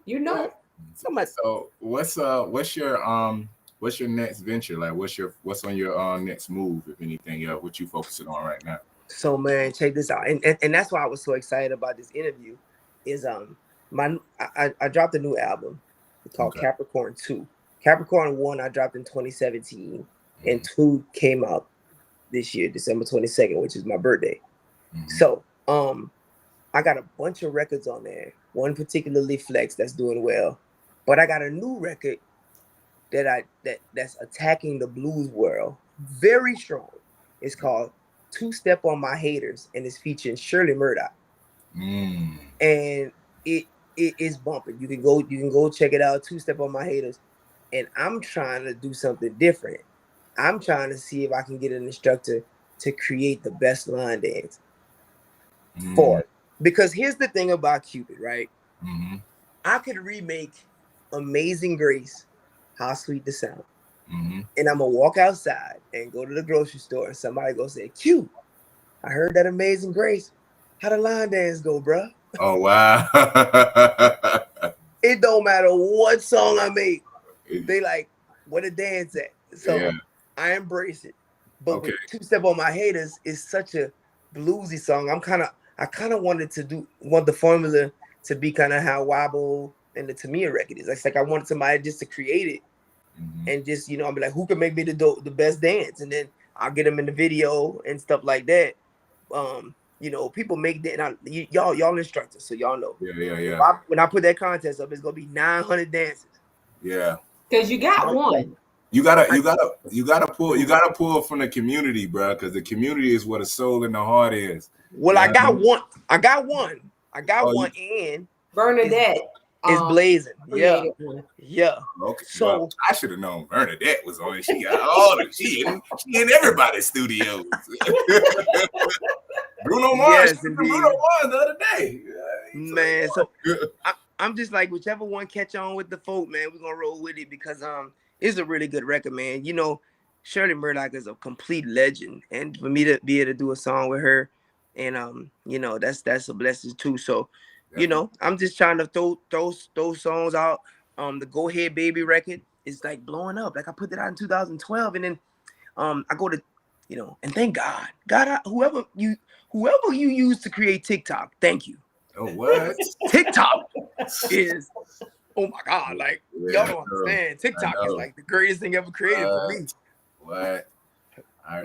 So what's your next venture? Like what's on your next move, if anything? What you focusing on right now? So man, check this out, and that's why I was so excited about this interview. Is I dropped a new album called Okay. Capricorn 2. Capricorn 1 I dropped in 2017. and 2 came out this year, December 22nd, which is my birthday. Mhm. So I got a bunch of records on there. One particularly Flex that's doing well, but I got a new record that's attacking the blues world very strong. It's called Two Step on My Haters, and it's featuring Shirley Murdoch. Mm. And it is bumping. You can go check it out. Two Step on My Haters. And I'm trying to do something different. I'm trying to see if I can get an instructor to create the best line dance for it. Because here's the thing about Cupid, right? Mm-hmm. I could remake Amazing Grace, How Sweet the Sound. Mm-hmm. And I'm gonna walk outside and go to the grocery store and somebody go say, Q, I heard that Amazing Grace. How the line dance go, bruh? Oh wow. It don't matter what song I make. They like, where the dance at? So Yeah. I embrace it. But Okay. with Two Step on My Haters, it's such a bluesy song. I kind of want the formula to be kind of how Wabo and the Tamia record is. It's like I wanted somebody just to create it Mm-hmm. and just, I'll be like, who can make me the best dance? And then I'll get them in the video and stuff like that. People make that. Y'all instructors, so y'all know. Yeah. When I put that contest up, it's gonna be 900 dances. Yeah. Because you got one. You gotta pull from the community, bro, because the community is where the soul and the heart is. Well, Yeah. I got one, and Bernadette is blazing. Yeah. created one. Yeah. Okay. So well, I should have known Bernadette was on it. She got all the she in everybody's studios. Bruno Mars. Yes, Bruno indeed. Mars the other day. Man, so I'm just like, whichever one catch on with the folk, man, we're gonna roll with it because it's a really good record, man. Shirley Murdoch is a complete legend, and for me to be able to do a song with her, and that's a blessing too. So, I'm just trying to throw songs out. The Go Ahead Baby record is like blowing up. Like I put that out in 2012, and then I go to, and thank God, whoever you use to create TikTok, thank you. Oh, what? TikTok is, oh my God, like Yeah, y'all don't understand. TikTok is like the greatest thing ever created for me. What? I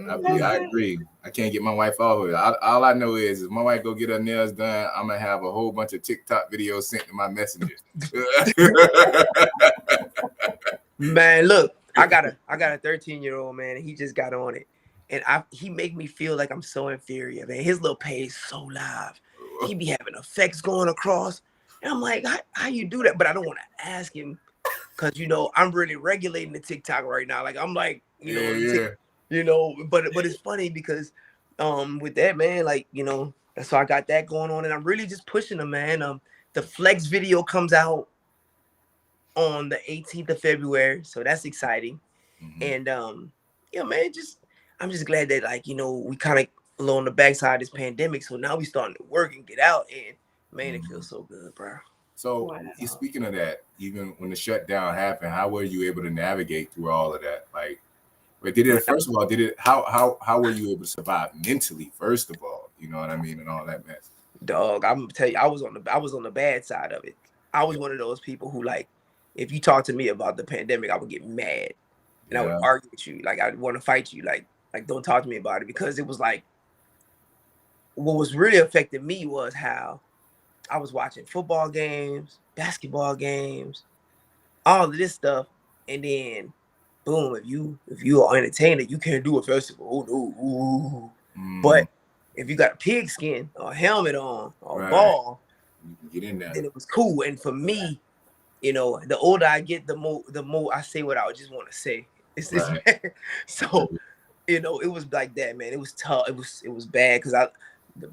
agree. I can't get my wife off of it. All I know is if my wife go get her nails done, I'm gonna have a whole bunch of TikTok videos sent to my messenger. Man, look, I got a 13-year-old man, and he just got on it, and he make me feel like I'm so inferior, man. His little page so live. He be having effects going across, and I'm like, how you do that? But I don't want to ask him because I'm really regulating the TikTok right now. Like I'm like, but it's funny because with that, man, like so I got that going on, and I'm really just pushing them, man. The Flex video comes out on the 18th of February, so that's exciting. Mm-hmm. And man, I'm just glad that we kind of on the backside of this pandemic, so now we starting to work and get out, and man, it feels so good, bro. So speaking of that, even when the shutdown happened, how were you able to navigate through all of that? Like, first of all, how were you able to survive mentally? First of all, you know what I mean, and all that mess. Dog, I'm gonna tell you, I was on the bad side of it. I was one of those people who, like, if you talk to me about the pandemic, I would get mad and I would argue with you. Like, I'd want to fight you. Like don't talk to me about it, because it was like, what was really affecting me was how I was watching football games, basketball games, all of this stuff, and then boom, if you are an entertainer, you can't do a festival. Oh no. But if you got a pigskin or a helmet on or a ball, you can get in there. Then it was cool. And for me, the older I get, the more I say what I would just want to say. So, it was like that, man. It was tough. It was bad because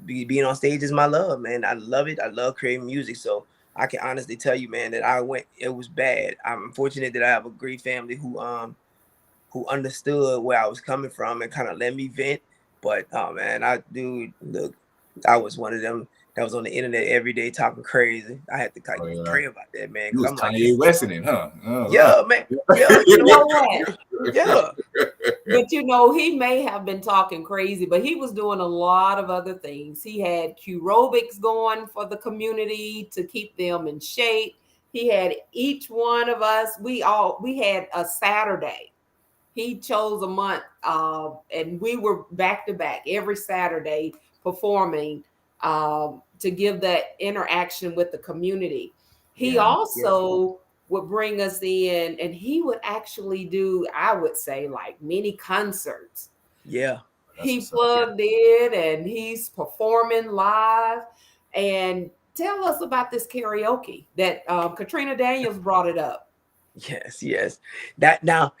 being on stage is my love, man. I love it. I love creating music. So I can honestly tell you, man, that it was bad. I'm fortunate that I have a great family who understood where I was coming from and kind of let me vent. But oh man, I was one of them that was on the internet every day talking crazy. I had to pray about that, man. You was I'm Kanye Westing it, huh? Yeah, man. Yeah, you know what? Yeah. But he may have been talking crazy, but he was doing a lot of other things. He had aerobics going for the community to keep them in shape. He had each one of us. We had a Saturday he chose a month, and we were back to back every Saturday performing, to give that interaction with the community. He Yeah. also would bring us in, and he would actually do, I would say, like mini concerts. Yeah. That's He what's up. plugged in and he's performing live. And tell us about this karaoke that Katrina Daniels brought it up. Yes, yes. That now,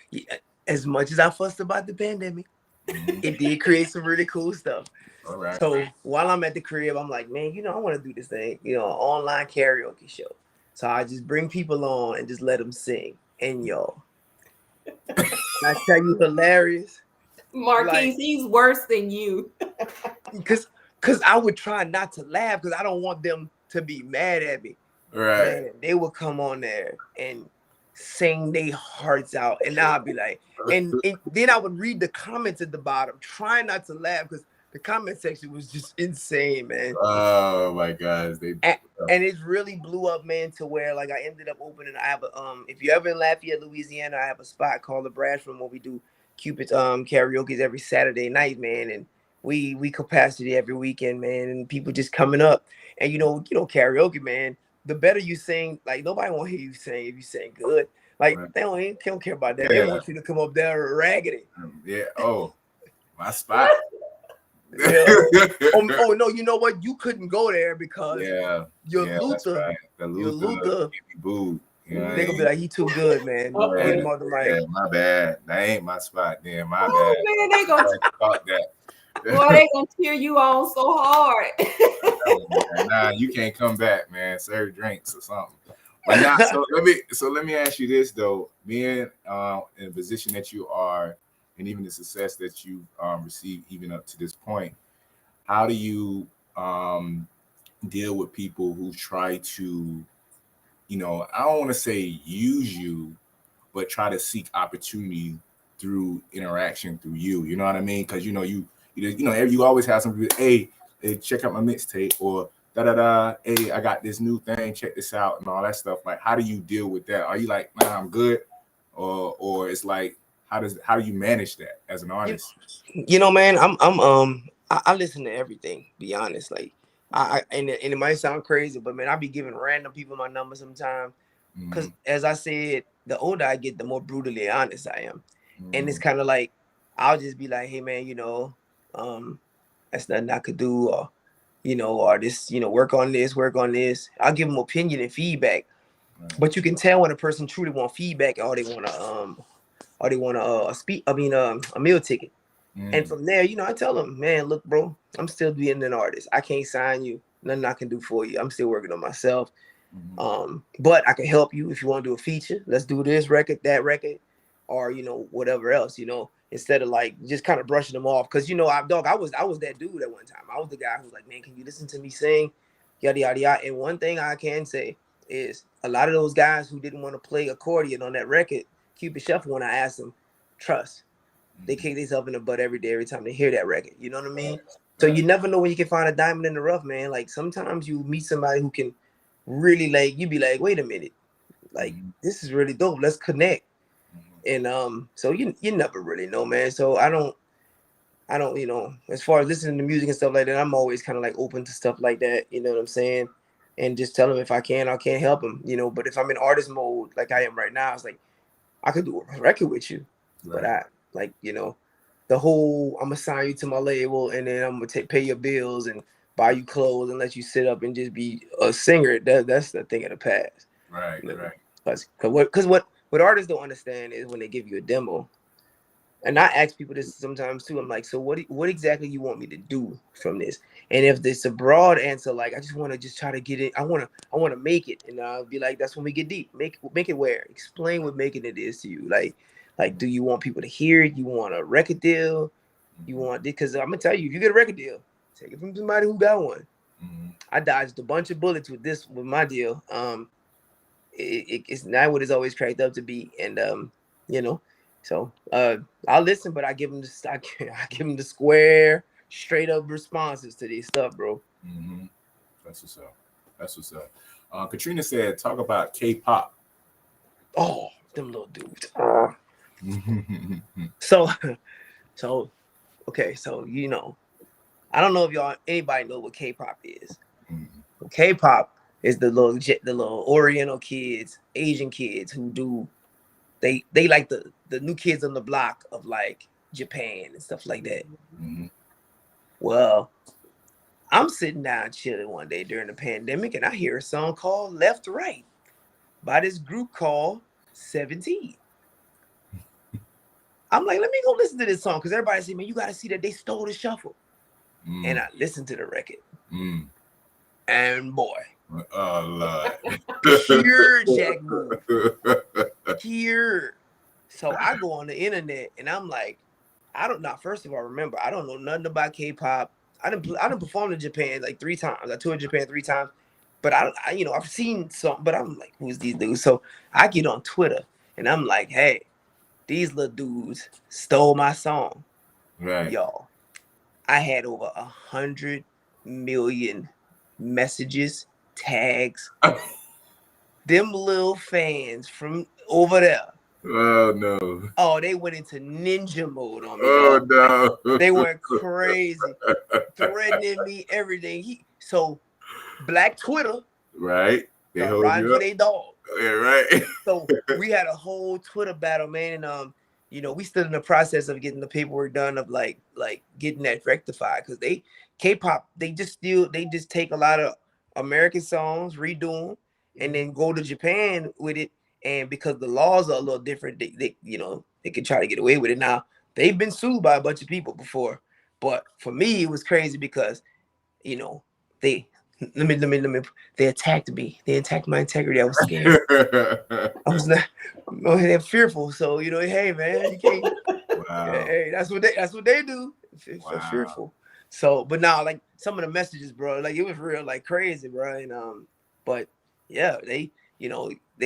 as much as I fussed about the pandemic, Mhm. it did create some really cool stuff. All right. So while I'm at the crib, I'm like, man, I want to do this thing, an online karaoke show. So I just bring people on and just let them sing. And y'all, I tell you, hilarious. Like, Marquise, he's worse than you. cause I would try not to laugh because I don't want them to be mad at me. Right. Man, they would come on there and sing their hearts out, and I'd be like, and then I would read the comments at the bottom, trying not to laugh because the comment section was just insane, man. Oh my gosh. And it really blew up, man, to where like I ended up opening. I have a if you're ever in Lafayette, Louisiana, I have a spot called the Brass Room where we do Cupid's karaoke's every Saturday night, man, and we capacity every weekend, man, and people just coming up, and karaoke, man. The better you sing, like nobody want to hear you sing if you sing good. Like Right. they don't care about that. They Yeah. want you to come up there raggedy. Yeah. Oh, my spot. Yeah. Oh no, you know what? You couldn't go there because Yeah. your Yeah, that's Luther, right. The your Luther Luther, get me booed. You know what they I gonna be mean? like, he too good, man. Get Yeah, him on the yeah, mic. my bad. That ain't my spot then. My Oh bad. man, they gonna Fuck that. boy, they gonna cheer you on so hard. Nah, you can't come back, man. Serve drinks or something. But now, so let me ask you this though. Being in a position that you are, and even the success that you've received even up to this point, how do you deal with people who try to, I don't want to say use you, but try to seek opportunity through interaction through you. You know what I mean? Because you always have some people, hey, check out my mixtape, or da da da. Hey, I got this new thing. Check this out, and all that stuff. Like, how do you deal with that? Are you like, nah, I'm good, or it's like, how do you manage that as an You, artist? man, I listen to everything. Be honest, like and it might sound crazy, but man, I be giving random people my number sometimes. Because Mm-hmm. as I said, the older I get, the more brutally honest I am, and it's Mm-hmm. kind of like I'll just be like, hey man, that's nothing I could do, or this, work on this, work on this. I'll give them opinion and feedback, Right. but you can tell when a person truly want feedback, or they want a meal ticket. And Mm-hmm. from there, I tell them, man, look, bro, I'm still being an artist. I can't sign you. Nothing I can do for you. I'm still working on myself. But I can help you if you want to do a feature. Let's do this record, that record, or whatever else. Instead of like just kind of brushing them off, because I was that dude at one time. I was the guy who's like, man, can you listen to me sing, yada yada yada. And one thing I can say is a lot of those guys who didn't want to play accordion on that record, Cupid Shuffle, when I asked them, trust. They kick themselves in the butt every day, every time they hear that record. You know what I mean? So Right. you never know when you can find a diamond in the rough, man. Like sometimes you meet somebody who can really like you be like, wait a minute, like Mm-hmm. this is really dope. Let's connect. Mm-hmm. And so you never really know, man. So I don't, as far as listening to music and stuff like that, I'm always kind of like open to stuff like that. You know what I'm saying? And just tell them if I can, I can't help them. But if I'm in artist mode like I am right now, it's like I could do a record with you, but Right. I like the whole I'm gonna sign you to my label and then I'm gonna pay your bills and buy you clothes and let you sit up and just be a singer. That's the thing of the past. Right. Right. Because what artists don't understand is when they give you a demo, and I ask people this sometimes too. I'm like, so what exactly you want me to do from this? And if it's a broad answer, like I just want to just try to get it, I want to make it, and I'll be like, that's when we get deep. Make it where? Explain what making it is to you. Like, do you want people to hear it? You want a record deal? You Mm-hmm. want, because I'm gonna tell you, if you get a record deal, take it from somebody who got one. Mm-hmm. I dodged a bunch of bullets with my deal. It's not what it's always cracked up to be, and you know, so I'll listen, but I give them I give them the square, straight up responses to this stuff, bro. Mm-hmm. That's what's up. That's what's up. Katrina said, talk about K-pop. Oh, them little dudes. So, so okay, so I don't know if anybody know what K-pop is. K-pop is the little Oriental kids, Asian kids who do they like the new kids on the block of like Japan and stuff like that. Well, I'm sitting down chilling one day during the pandemic, and I hear a song called "Left Right" by this group called 17. I'm like, let me go listen to this song because everybody said, man, you got to see that they stole the shuffle. And I listened to the record. And boy, oh Lord, pure Jack move, pure. So I go on the internet and I'm like, I don't know. First of all, remember, I don't know nothing about K-pop. I didn't perform in Japan like 3 times. I toured Japan 3 times, but I've seen some. But I'm like, who's these dudes? So I get on Twitter and I'm like, hey, these little dudes stole my song, right? Y'all. I had over 100 million messages, tags. Them little fans from over there. Oh no. Oh, they went into ninja mode on me. Oh dog. no. They went crazy, threatening me, everything. So Black Twitter, right? They hold riding you for up. their dog. Yeah, right. So we had a whole Twitter battle, man, and we still in the process of getting the paperwork done of like getting that rectified because K-pop they just take a lot of American songs, redo them, and then go to Japan with it. And because the laws are a little different, they can try to get away with it. Now they've been sued by a bunch of people before, but for me it was crazy because they they attacked me. They attacked my integrity. I was scared. I was not. They're fearful. So hey man, you can't. Wow. Hey, that's what they do. Wow. Fearful. So, but now like some of the messages, bro, like it was real, like crazy, bro. And but yeah, they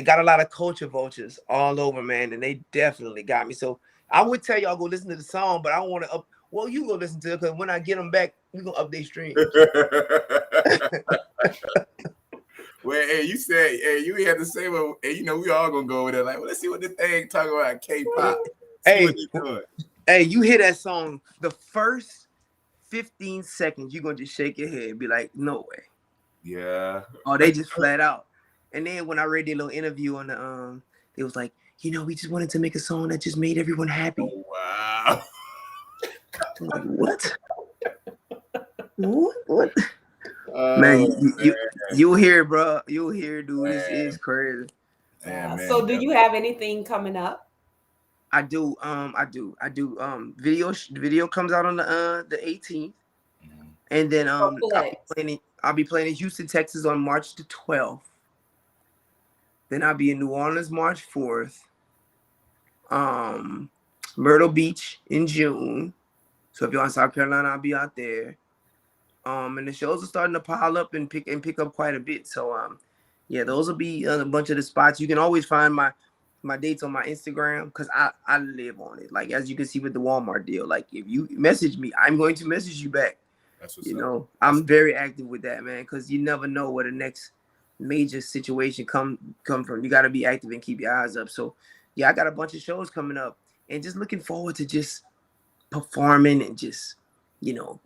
got a lot of culture vultures all over, man, and they definitely got me. So I would tell y'all go listen to the song, but I want to up. Well, you go listen to it because when I get them back, we gonna update streams. Well, hey, you said, hey, you had to say, well, hey, we all gonna go with it. Like, well, let's see what this thing talking about K-pop. Hey, you hear that song? The first 15 seconds, you're gonna just shake your head and be like, no way. Yeah. Oh, they just flat out. And then when I read their little interview on the it was like, we just wanted to make a song that just made everyone happy. Oh, wow. I'm like, what? What? Man, you'll hear, bro. You'll hear, dude. It's crazy. Man. So, do you have anything coming up? I do. Video comes out on the 18th, and then I'll be playing in Houston, Texas on March the 12th. Then I'll be in New Orleans March 4th. Myrtle Beach in June. So if you're in South Carolina, I'll be out there. And the shows are starting to pile up and pick up quite a bit. So yeah, those will be a bunch of the spots. You can always find my dates on my Instagram because I live on it. Like as you can see with the Walmart deal, like if you message me, I'm going to message you back. That's what's up. I'm very active with that, man, because you never know where the next major situation come from. You got to be active and keep your eyes up. So yeah, I got a bunch of shows coming up and just looking forward to just performing and just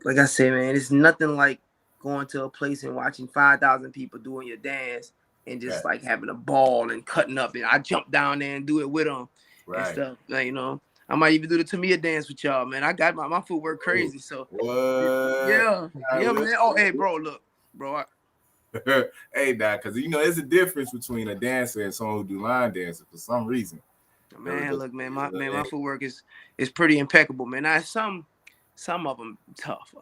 like I said, man, it's nothing like going to a place and watching 5,000 people doing your dance and just like having a ball and cutting up. And I jump down there and do it with them and stuff. Like, I might even do the Tamia dance with y'all, man. I got my footwork crazy. So what? Yeah, man. Oh, hey, bro, look, bro. Hey, Doc, because it's a difference between a dancer and someone who do line dancing for some reason. Man, look, man, my footwork is pretty impeccable, man. Now some of them tough.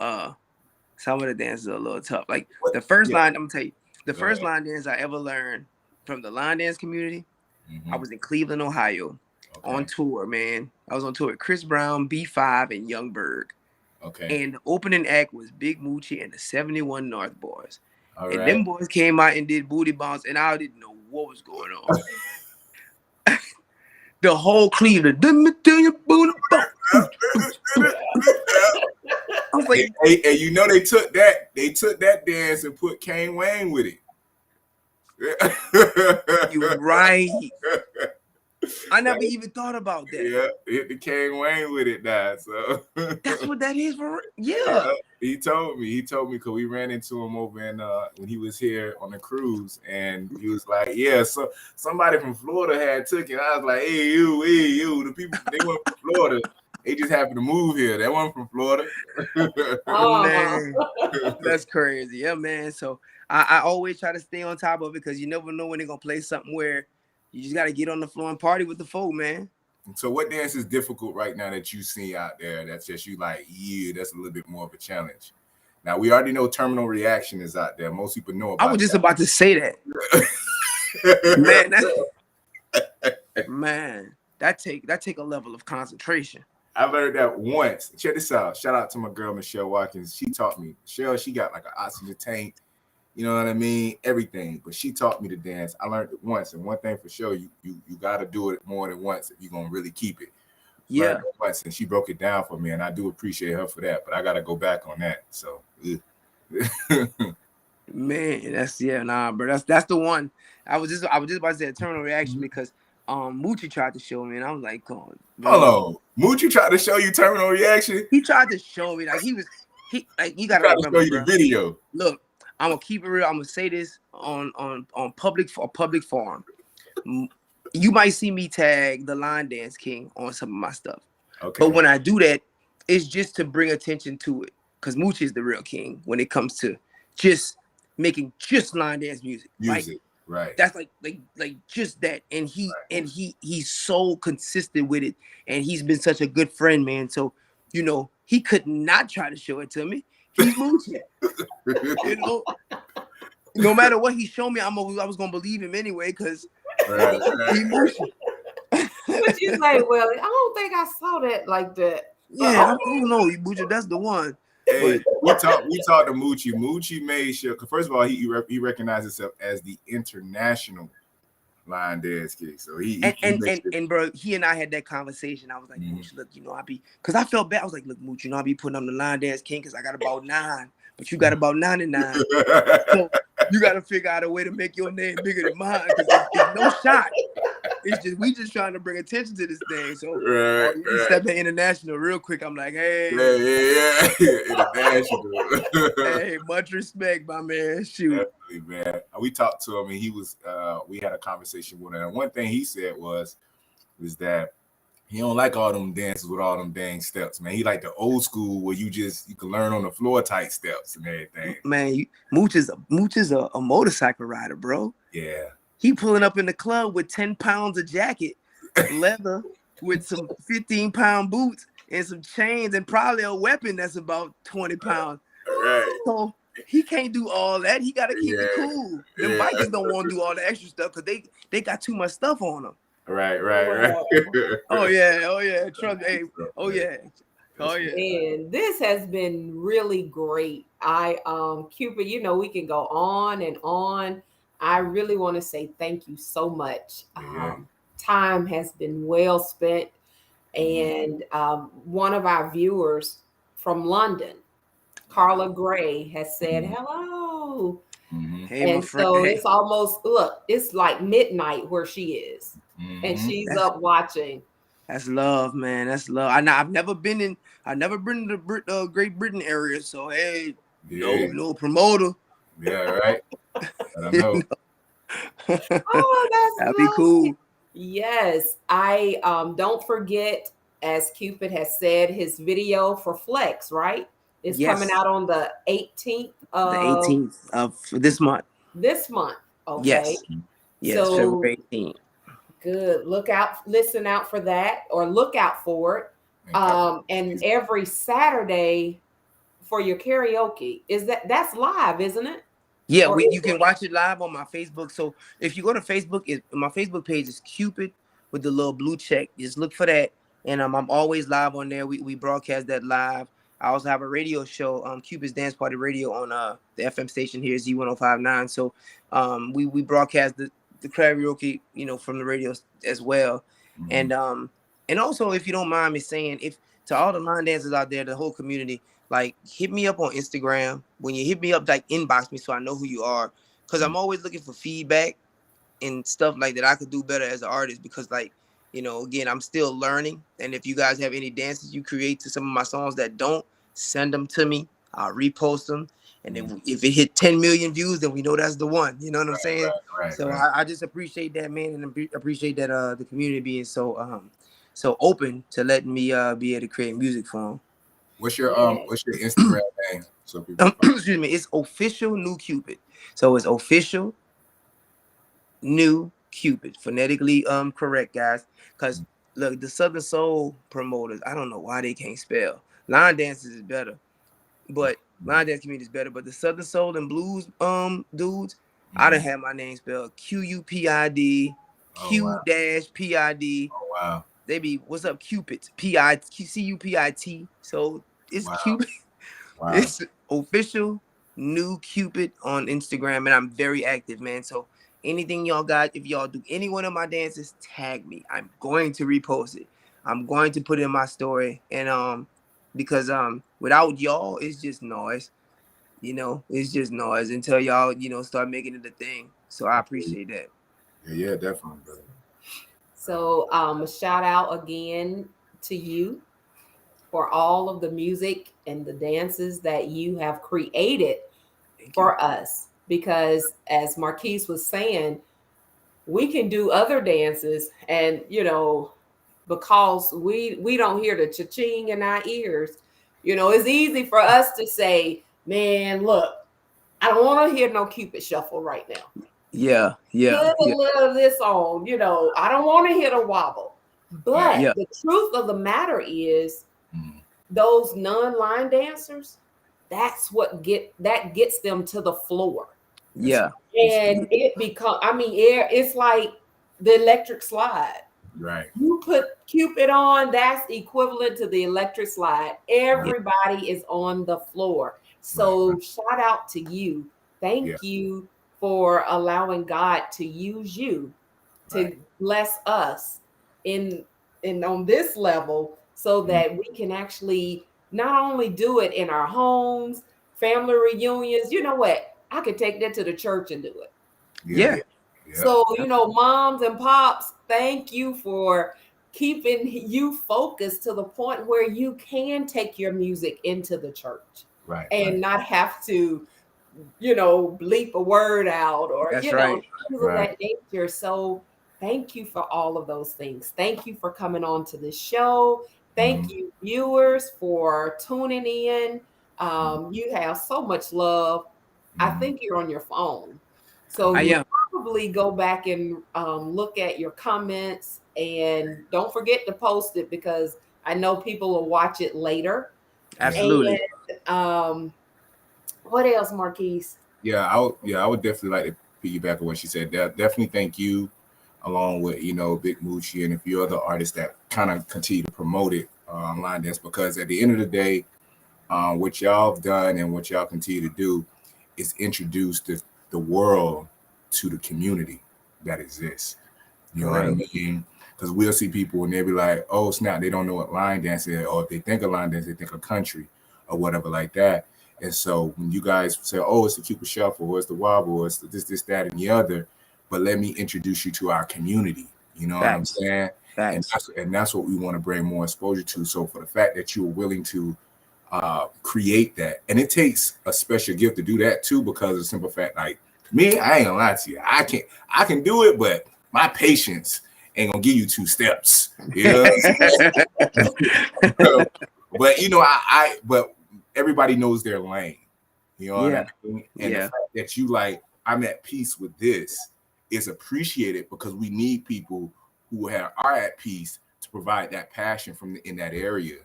Some of the dances are a little tough. Like the first line, I'm gonna tell you, the first line dance I ever learned from the line dance community. I was in Cleveland, Ohio, on tour, man. I was on tour with Chris Brown, B5, and Young Berg. Okay. And the opening act was Big Moochie and the 71 North Boys. All and them boys came out and did booty bounce, and I didn't know what was going on. The whole Cleveland. I was like, hey, they took that dance and put Kane Wayne with it. You're right. I never even thought about that. Yeah, hit the King Wayne with it now. So That's what that is for. yeah, Yeah. he told me because we ran into him over in when he was here on the cruise, and he was like, yeah, so somebody from Florida had took it. I was like, hey you, the people they went from Florida. They just happened to move here. They weren't from Florida. Man, that's crazy. Yeah, man. So I always try to stay on top of it because you never know when they're gonna play something where you just gotta get on the floor and party with the folk, man. So what dance is difficult right now that you see out there that's just you like, yeah, that's a little bit more of a challenge? Now we already know terminal reaction is out there. Most people know about I was just about to say that. Man, that take a level of concentration. I learned that once. Check this out. Shout out to my girl Michelle Watkins. She taught me. Michelle, she got like an oxygen tank. You know what I mean? Everything. But she taught me to dance. I learned it once. And one thing for sure, you got to do it more than once if you're going to really keep it. Yeah. Once, and she broke it down for me, and I do appreciate her for that. But I got to go back on that. So, man, bro. That's the one. I was just about to say a terminal reaction because Moochie tried to show me, and I was like, "Come on, hold on, Moochie tried to show you terminal reaction." He tried to show me, like you gotta remember, show you the video. Look, I'm gonna keep it real. I'm gonna say this on public forum. You might see me tag the Line Dance King on some of my stuff, okay. But when I do that, it's just to bring attention to it, because Moochie is the real king when it comes to just making just line dance music. Right. That's like just that. And he's so consistent with it. And he's been such a good friend, man. So, you know, he could not try to show it to me. He's Moochie. You know, no matter what he showed me, I was gonna believe him anyway, because he Moochie. But you say, well, I don't think I saw that like that. Yeah, I don't know, Moochie, that's the one. Hey, we talked to Moochie. Moochie made sure, because first of all, he recognized himself as the international line dance king. So and bro, he and I had that conversation. I was like, Moochie, look, you know, because I felt bad. I was like, look, Moochie, you know, I be putting on the line dance king because I got about 9, but you got about 99. So you got to figure out a way to make your name bigger than mine, because it's no shot. It's just we just trying to bring attention to this thing. So step in international real quick. I'm like, hey, international. Hey, much respect, my man. Shoot, definitely, man. We talked to him, and he was. We had a conversation with him. And one thing he said was that he don't like all them dances with all them dang steps, man. He like the old school where you can learn on the floor type steps and everything. Man, Mooch is a motorcycle rider, bro. Yeah. He pulling up in the club with 10 pounds of jacket, leather, with some 15-pound boots and some chains and probably a weapon that's about 20 pounds. Right. So he can't do all that. He got to keep it cool. The bikers don't want to do all the extra stuff because they got too much stuff on them. Right. Oh yeah. Trust me. Oh yeah. And this has been really great. Cupid, you know, we can go on and on. I really want to say thank you so much. Time has been well spent. And one of our viewers from London, Carla Gray, has said hello. Hey, and so it's almost, it's like midnight where she is. And she's up watching. That's love, man. That's love. I've never been to the Great Britain area. So hey, no promoter. Yeah, right. I don't know. Oh, that'd be cool. Yes, I don't forget, as Cupid has said, his video for Flex, right? It's coming out on the 18th of this month. This month, okay. Yes, so, February 18th. Good. Listen out for that, or look out for it. And every Saturday for your karaoke, that's live, isn't it? Yeah, you can watch it live on my Facebook. So if you go to Facebook, my Facebook page is Cupid with the little blue check. Just look for that. And I'm always live on there. We broadcast that live. I also have a radio show, Cupid's Dance Party Radio on the FM station here, Z1059. So we broadcast the karaoke, you know, from the radio as well. And also, if you don't mind me saying, if to all the line dancers out there, the whole community, like, hit me up on Instagram. When you hit me up, like, inbox me so I know who you are, because I'm always looking for feedback and stuff like that I could do better as an artist, because, like, You know, again, I'm still learning. And if you guys have any dances you create to some of my songs that don't, send them to me. I'll repost them. And then if it hit 10 million views, then we know that's the one. You know what I'm saying? So I just appreciate that, man, and appreciate that the community being so open to letting me be able to create music for them. What's your Instagram name? So people excuse me, it's official New Cupid. So it's official New Cupid, phonetically correct, guys. Because look, the Southern Soul promoters, I don't know why they can't spell. Line dances is better, but line dance community is better. But the Southern Soul and Blues dudes, I done had my name spelled QUPID, Q-PID. Oh wow. They be what's up, Cupid, CUPIT. So it's Cupid. Wow. It's official New Cupid on Instagram, and I'm very active, man. So anything y'all got, if y'all do any one of my dances, tag me. I'm going to repost it. I'm going to put it in my story, and because without y'all, it's just noise. You know, it's just noise until y'all, you know, start making it a thing. So I appreciate that. Yeah, definitely, brother. So a shout out again to you for all of the music and the dances that you have created for us. Because as Marquise was saying, we can do other dances, and you know, because we don't hear the cha-ching in our ears, you know, it's easy for us to say, man, look, I don't want to hear no Cupid shuffle right now. Yeah. Put a little of this on, you know, I don't want to hear the wobble. But the truth of the matter is, those non-line dancers, that's what gets them to the floor. Yeah. And it becomes, I mean, it's like the electric slide. Right. You put Cupid on, that's equivalent to the electric slide. Everybody is on the floor. So shout out to you. Thank you for allowing God to use you to bless us in on this level, so that we can actually not only do it in our homes, family reunions. You know what? I could take that to the church and do it. Yeah. So, you know, moms and pops, thank you for keeping you focused to the point where you can take your music into the church and not have to, you know, bleep a word out or, That's you know, right. things of that nature. So thank you for all of those things. Thank you for coming on to this show. Thank you, viewers, for tuning in. You have so much love. I think you're on your phone. So I you am. probably go back and look at your comments, and don't forget to post it, because I know people will watch it later. Absolutely. And what else, Marquise? I would definitely like to piggyback on what she said. Definitely thank you, along with, you know, Big Moochie and a few other artists that kind of continue to promote it online dance, because at the end of the day, what y'all have done and what y'all continue to do is introduce the world to the community that exists. You know what I mean? Because we'll see people and they'll be like, oh snap, they don't know what line dance is, or if they think of line dance, they think of country or whatever like that. And so when you guys say, oh, it's the Cupid Shuffle, or it's the wobble, or it's the this, that, and the other, but let me introduce you to our community. You know what I'm saying? And that's what we want to bring more exposure to. So for the fact that you were willing to create that, and it takes a special gift to do that too, because of the simple fact, like me, I ain't gonna lie to you, I can do it, but my patience ain't gonna give you 2 steps. You know? But you know, but everybody knows their lane. You know what I mean? And the fact that you like, I'm at peace with this, is appreciated, because we need people who are at peace to provide that passion in that area.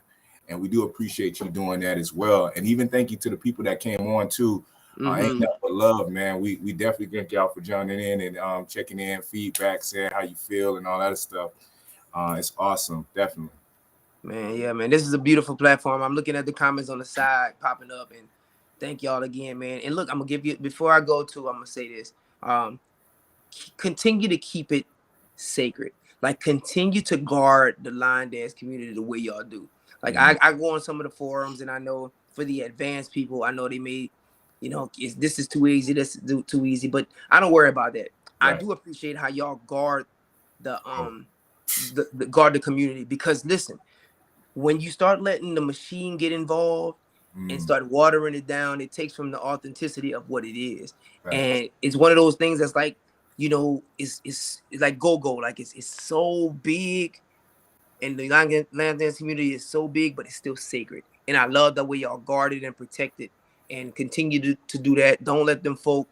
And we do appreciate you doing that as well. And even thank you to the people that came on too. Ain't nothing but love, man. We definitely thank y'all for joining in and checking in, feedback, saying how you feel and all that stuff. It's awesome, definitely. Man, yeah, man. This is a beautiful platform. I'm looking at the comments on the side popping up, and thank y'all again, man. And look, I'm gonna give you, before I go to, I'm gonna say this. Continue to keep it sacred. Like, continue to guard the line dance community the way y'all do. Like, I go on some of the forums, and I know for the advanced people, I know they may, you know, this is too easy, this is too easy, but I don't worry about that. I do appreciate how y'all guard the guard the community. Because listen, when you start letting the machine get involved and start watering it down, it takes from the authenticity of what it is. Right. And it's one of those things that's like, you know, it's like go-go, like it's so big, and the land dance community is so big, but it's still sacred. And I love the way y'all guard it and protect it, and continue to do that. Don't let them folk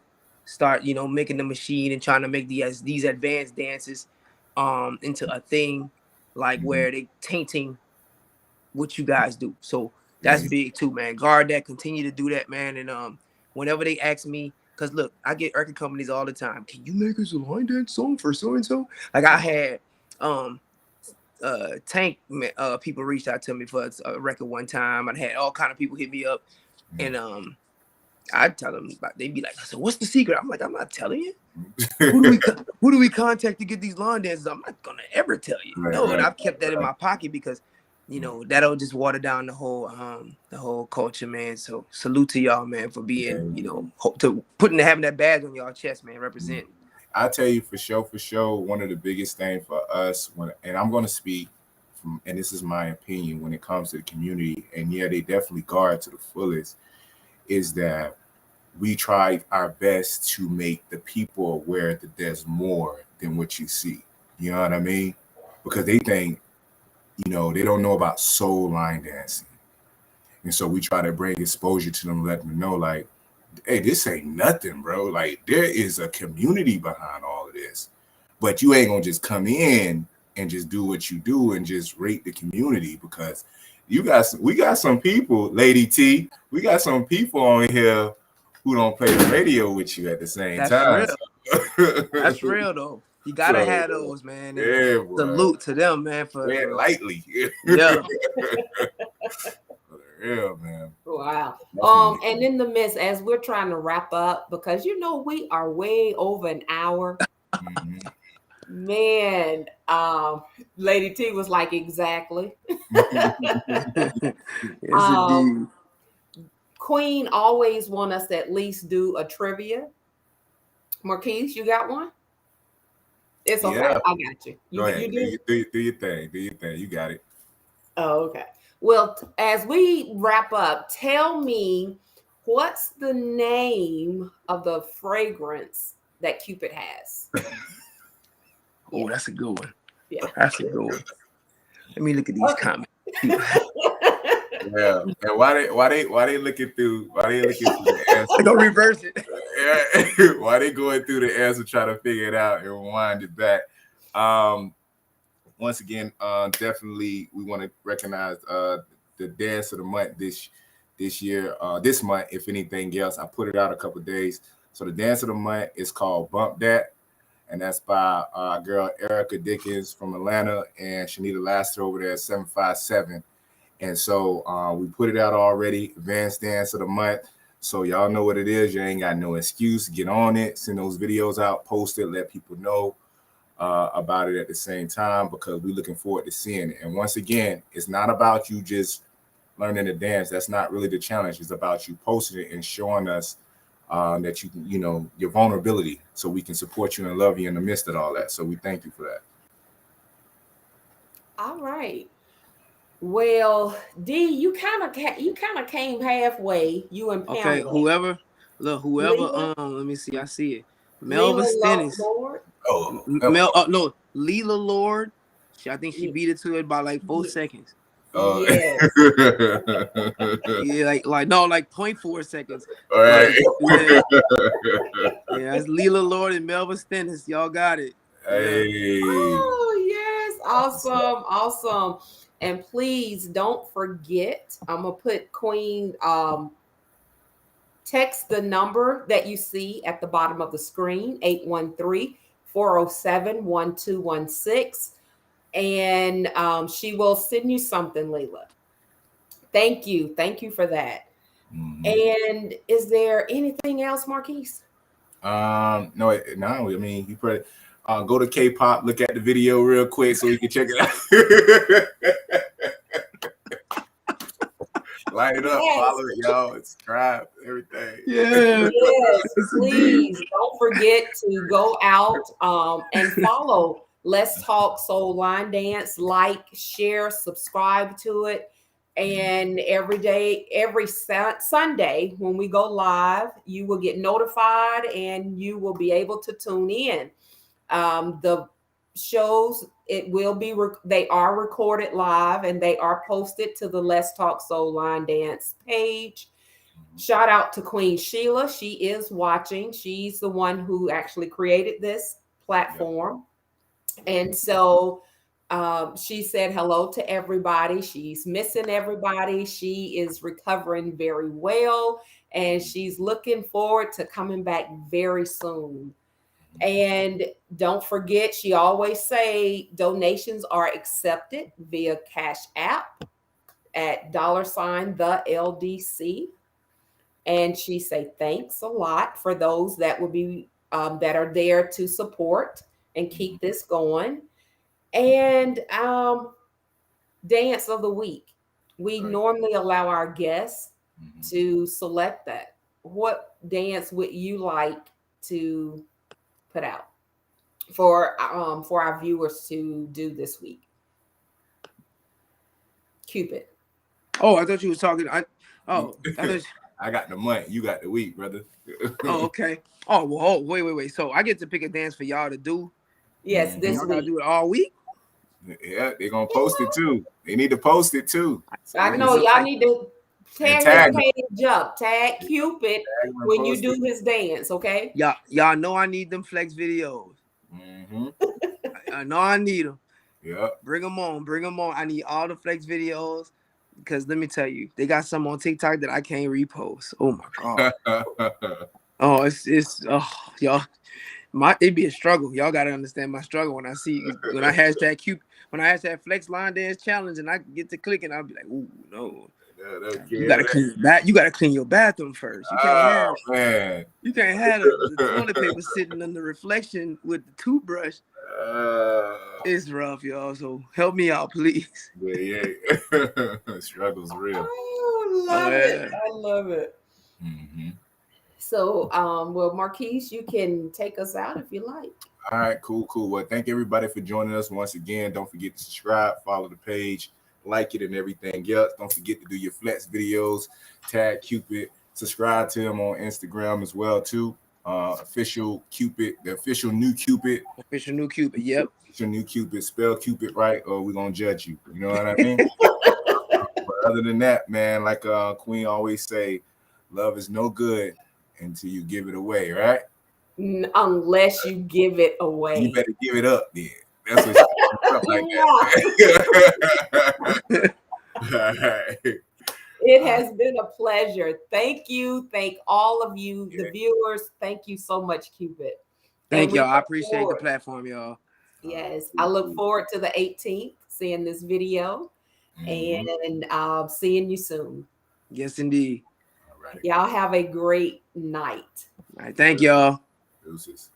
start, you know, making the machine and trying to make these advanced dances into a thing, like where they tainting what you guys do. So that's big too, man. Guard that, continue to do that, man. And whenever they ask me, because look, I get record companies all the time, can you make us a line dance song for so and so? Like I had Tank people reached out to me for a record one time. I had all kind of people hit me up, and I tell them, they'd be like, so what's the secret? I'm like, I'm not telling you. Who do we contact to get these line dances? I'm not gonna ever tell you. And I've kept that in my pocket because, you know, that'll just water down the whole culture, man. So salute to y'all, man, for being, you know, having that badge on y'all chest, man, representing. I tell you for sure, one of the biggest things for us, and I'm going to speak from, and this is my opinion when it comes to the community, and yeah, they definitely guard to the fullest, is that we try our best to make the people aware that there's more than what you see. You know what I mean? Because they think, you know, they don't know about soul line dancing. And so we try to bring exposure to them, let them know, like, hey, this ain't nothing, bro. Like, there is a community behind all of this. But you ain't gonna just come in and just do what you do and just rate the community, because we got some people, Lady T, we got some people on here who don't play the radio with you at the same time. Real. That's real though. You gotta have those, man. Yeah, salute to them, man. For lightly. Yeah. Yeah, man. Wow. And in the midst, as we're trying to wrap up, because you know we are way over an hour. Man, Lady T was like, exactly. Yes, indeed. Queen always want us to at least do a trivia. Marquise, you got one? It's okay. Yeah. I got you. Go ahead. Do your thing. Do your thing. You got it. Oh, okay. Well, as we wrap up, tell me, what's the name of the fragrance that Cupid has? Oh, that's a good one. Yeah, that's a good one. Let me look at these comments. Yeah, and why they looking through the answer? Don't reverse it. Yeah. Why they going through the answer, trying to figure it out and wind it back. Once again, definitely we want to recognize the dance of the month this year. This month, if anything else, I put it out a couple of days. So the dance of the month is called Bump That, and that's by our girl Erica Dickens from Atlanta and Shanita Laster over there at 757. And so we put it out already, Advanced Dance of the Month. So y'all know what it is. You ain't got no excuse. Get on it. Send those videos out. Post it. Let people know about it at the same time, because we're looking forward to seeing it. And once again, it's not about you just learning to dance. That's not really the challenge. It's about you posting it and showing us that you know, your vulnerability, so we can support you and love you in the midst of all that. So we thank you for that. All right. Well, D, you kind of came halfway. You and Pamela. Okay, whoever, Leela? let me see, I see it. Melvin Stennis. Leela Lord. I think she beat it to it by like 4 seconds. Yes. Yeah, like 0.4 seconds. All right. Yeah, it's Leela Lord and Melvin Stennis. Y'all got it. Hey. Oh, yes. Awesome. And please don't forget, I'm going to put Queen, text the number that you see at the bottom of the screen, 813-407-1216. And she will send you something, Leila. Thank you for that. Mm-hmm. And is there anything else, Marquise? No. I mean, you put go to K-pop, look at the video real quick so you can check it out. Light it up, follow it, y'all. Subscribe, everything. Yeah. Yes, please don't forget to go out and follow Let's Talk Soul Line Dance. Like, share, subscribe to it. And every Sunday when we go live, you will get notified and you will be able to tune in. The shows, they are recorded live and they are posted to the Let's Talk Soul Line Dance page. Shout out to Queen Sheila. She is watching. She's the one who actually created this platform. And so she said hello to everybody. She's missing everybody. She is recovering very well, and she's looking forward to coming back very soon. And don't forget, she always say donations are accepted via Cash App at $ the LDC. And she say thanks a lot for those that will be that are there to support and keep this going. And dance of the week. We normally allow our guests to select that. What dance would you like to put out for our viewers to do this week? Cupid. Oh, I thought you was talking. I got the month. You got the week, brother. Oh, okay. Oh, well, wait. So I get to pick a dance for y'all to do. Yes, this y'all week. gotta do it all week. Yeah, they're gonna post it too. They need to post it too. So I know y'all need to tag his page up. Tag Cupid when you do his dance, okay? Y'all know I need them flex videos. I know I need them. Yeah. Bring them on. I need all the flex videos because let me tell you, they got some on TikTok that I can't repost. Oh my god. Oh, it's y'all. It be a struggle. Y'all gotta understand my struggle when I hashtag Cupid, when I hashtag flex line dance challenge and I get to clicking, I'll be like, ooh, no. You gotta clean you gotta clean your bathroom first. You can't have the toilet paper sitting on the reflection with the toothbrush. It's rough, y'all. So help me out, please. Yeah. Struggle's real. I love it. Mm-hmm. So, well, Marquise, you can take us out if you like. All right, cool. Well, thank everybody for joining us once again. Don't forget to subscribe, follow the page, like it, and everything else. Don't forget to do your flex videos, tag Cupid, subscribe to him on Instagram as well too. Official Cupid, the official new Cupid. Official new Cupid, yep. Official new Cupid. Spell Cupid right, or we're gonna judge you. You know what I mean? But other than that, man, like Queen always say, love is no good until you give it away, right? Unless you give it away. You better give it up then. That's what stuff like that. All right. It has been a pleasure. Thank you. Thank all of you, the viewers. Thank you so much, Cupid. Thank y'all. I appreciate the platform, y'all. Yes. I look forward to the 18th, seeing this video and seeing you soon. Yes, indeed. Y'all have a great night. All right. Thank y'all. Deuces.